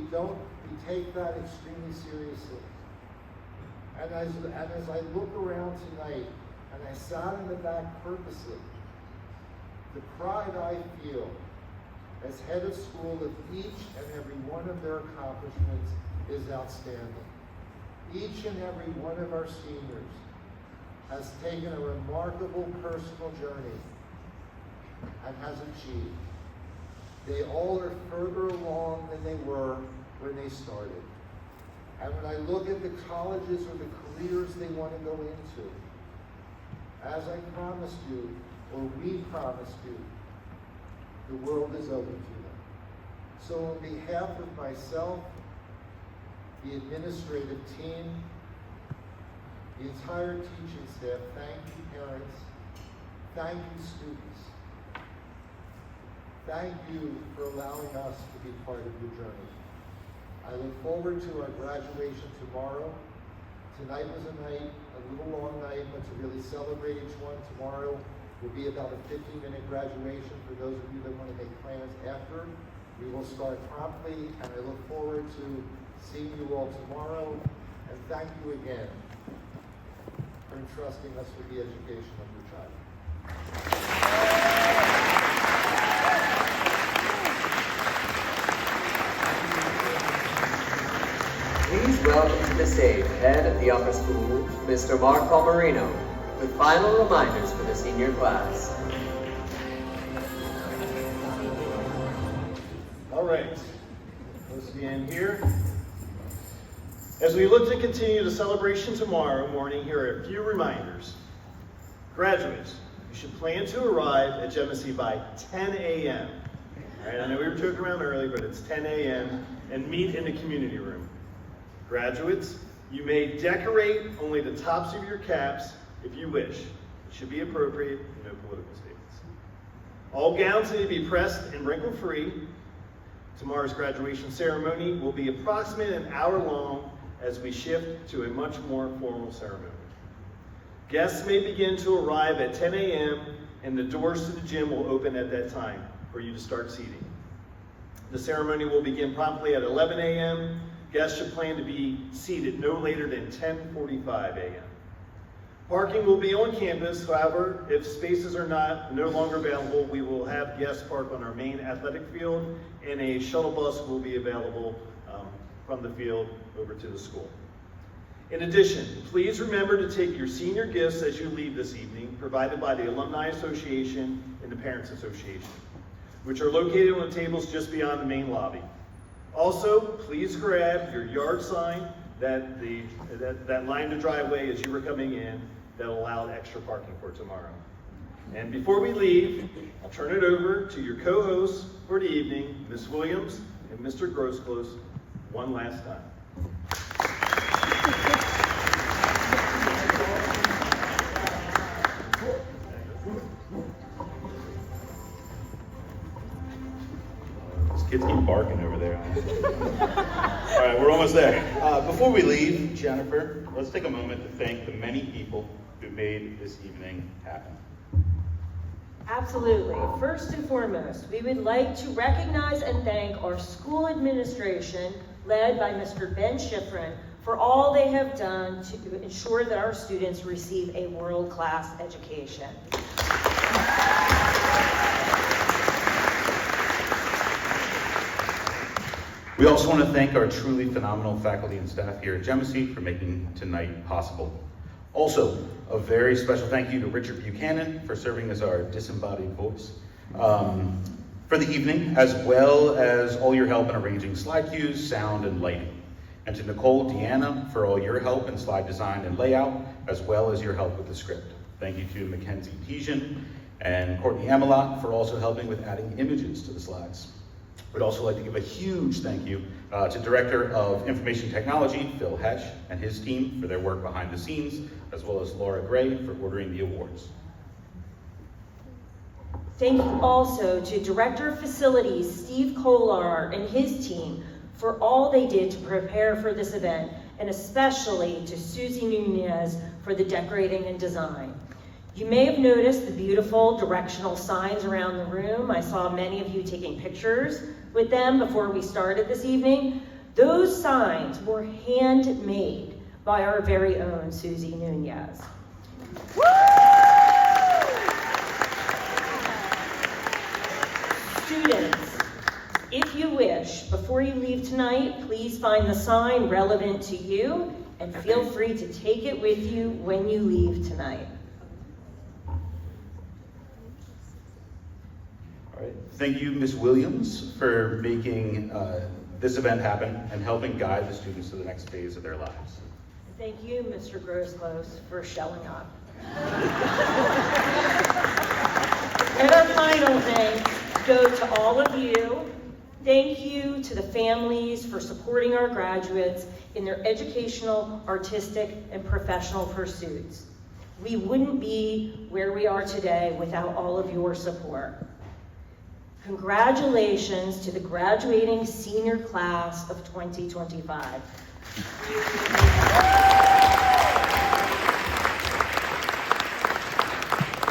D: take that extremely seriously. And as I look around tonight, and I sat in the back purposely, the pride I feel as head of school of each and every one of their accomplishments is outstanding. Each and every one of our seniors has taken a remarkable personal journey and has achieved. They all are further along than they were when they started. And when I look at the colleges or the careers they want to go into, as I promised you, or we promised you, the world is open to them. So on behalf of myself, the administrative team, the entire teaching staff, thank you parents, thank you students, thank you for allowing us to be part of your journey. I look forward to our graduation tomorrow. Tonight was a little long night, but to really celebrate each one tomorrow will be about a 15-minute graduation for those of you that want to make plans after. We will start promptly, and I look forward to seeing you all tomorrow. And thank you again for entrusting us with the education of your child.
C: Please welcome to the stage, head of the upper school, Mr. Mark Palmerino, with final reminders for the senior class.
A: All right, let's begin here. As we look to continue the celebration tomorrow morning, here are a few reminders. Graduates, you should plan to arrive at Jemicy by 10 a.m. All right, I know we were joking around early, but it's 10 a.m. and meet in the community room. Graduates, you may decorate only the tops of your caps if you wish. It should be appropriate, no political statements. All gowns need to be pressed and wrinkle-free. Tomorrow's graduation ceremony will be approximately an hour long as we shift to a much more formal ceremony. Guests may begin to arrive at 10 a.m. and the doors to the gym will open at that time for you to start seating. The ceremony will begin promptly at 11 a.m. Guests should plan to be seated no later than 10:45 a.m. Parking will be on campus. However, if spaces are no longer available, we will have guests park on our main athletic field, and a shuttle bus will be available from the field over to the school. In addition, please remember to take your senior gifts as you leave this evening, provided by the Alumni Association and the Parents Association, which are located on the tables just beyond the main lobby. Also, please grab your yard sign that lined the driveway as you were coming in that allowed extra parking for tomorrow. And before we leave, I'll turn it over to your co-hosts for the evening, Ms. Williams and Mr. Grossclose, one last time.
B: Kids keep barking over there. All right, we're almost there. Before we leave, Jennifer, let's take a moment to thank the many people who made this evening happen.
U: Absolutely. First and foremost, we would like to recognize and thank our school administration, led by Mr. Ben Shifrin, for all they have done to ensure that our students receive a world-class education.
B: We also want to thank our truly phenomenal faculty and staff here at Jemicy for making tonight possible. Also, a very special thank you to Richard Buchanan for serving as our disembodied voice for the evening, as well as all your help in arranging slide cues, sound, and lighting. And to Nicole Deanna for all your help in slide design and layout, as well as your help with the script. Thank you to Mackenzie Tejan and Courtney Amelot for also helping with adding images to the slides. We'd also like to give a huge thank you to Director of Information Technology, Phil Hesh, and his team for their work behind the scenes, as well as Laura Gray for ordering the awards.
U: Thank you also to Director of Facilities, Steve Kolar, and his team for all they did to prepare for this event, and especially to Susie Nunez for the decorating and design. You may have noticed the beautiful directional signs around the room. I saw many of you taking pictures with them before we started this evening. Those signs were handmade by our very own Susie Nunez. Students, if you wish, before you leave tonight, please find the sign relevant to you and feel free to take it with you when you leave tonight.
B: Thank you, Ms. Williams, for making this event happen and helping guide the students to the next phase of their lives.
U: Thank you, Mr. Grosclose, for showing up. And our final thanks go to all of you. Thank you to the families for supporting our graduates in their educational, artistic, and professional pursuits. We wouldn't be where we are today without all of your support. Congratulations to the graduating senior class of 2025.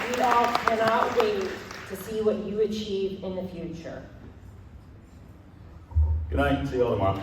U: We all cannot wait to see what you achieve in the future.
B: Good night. See you all tomorrow.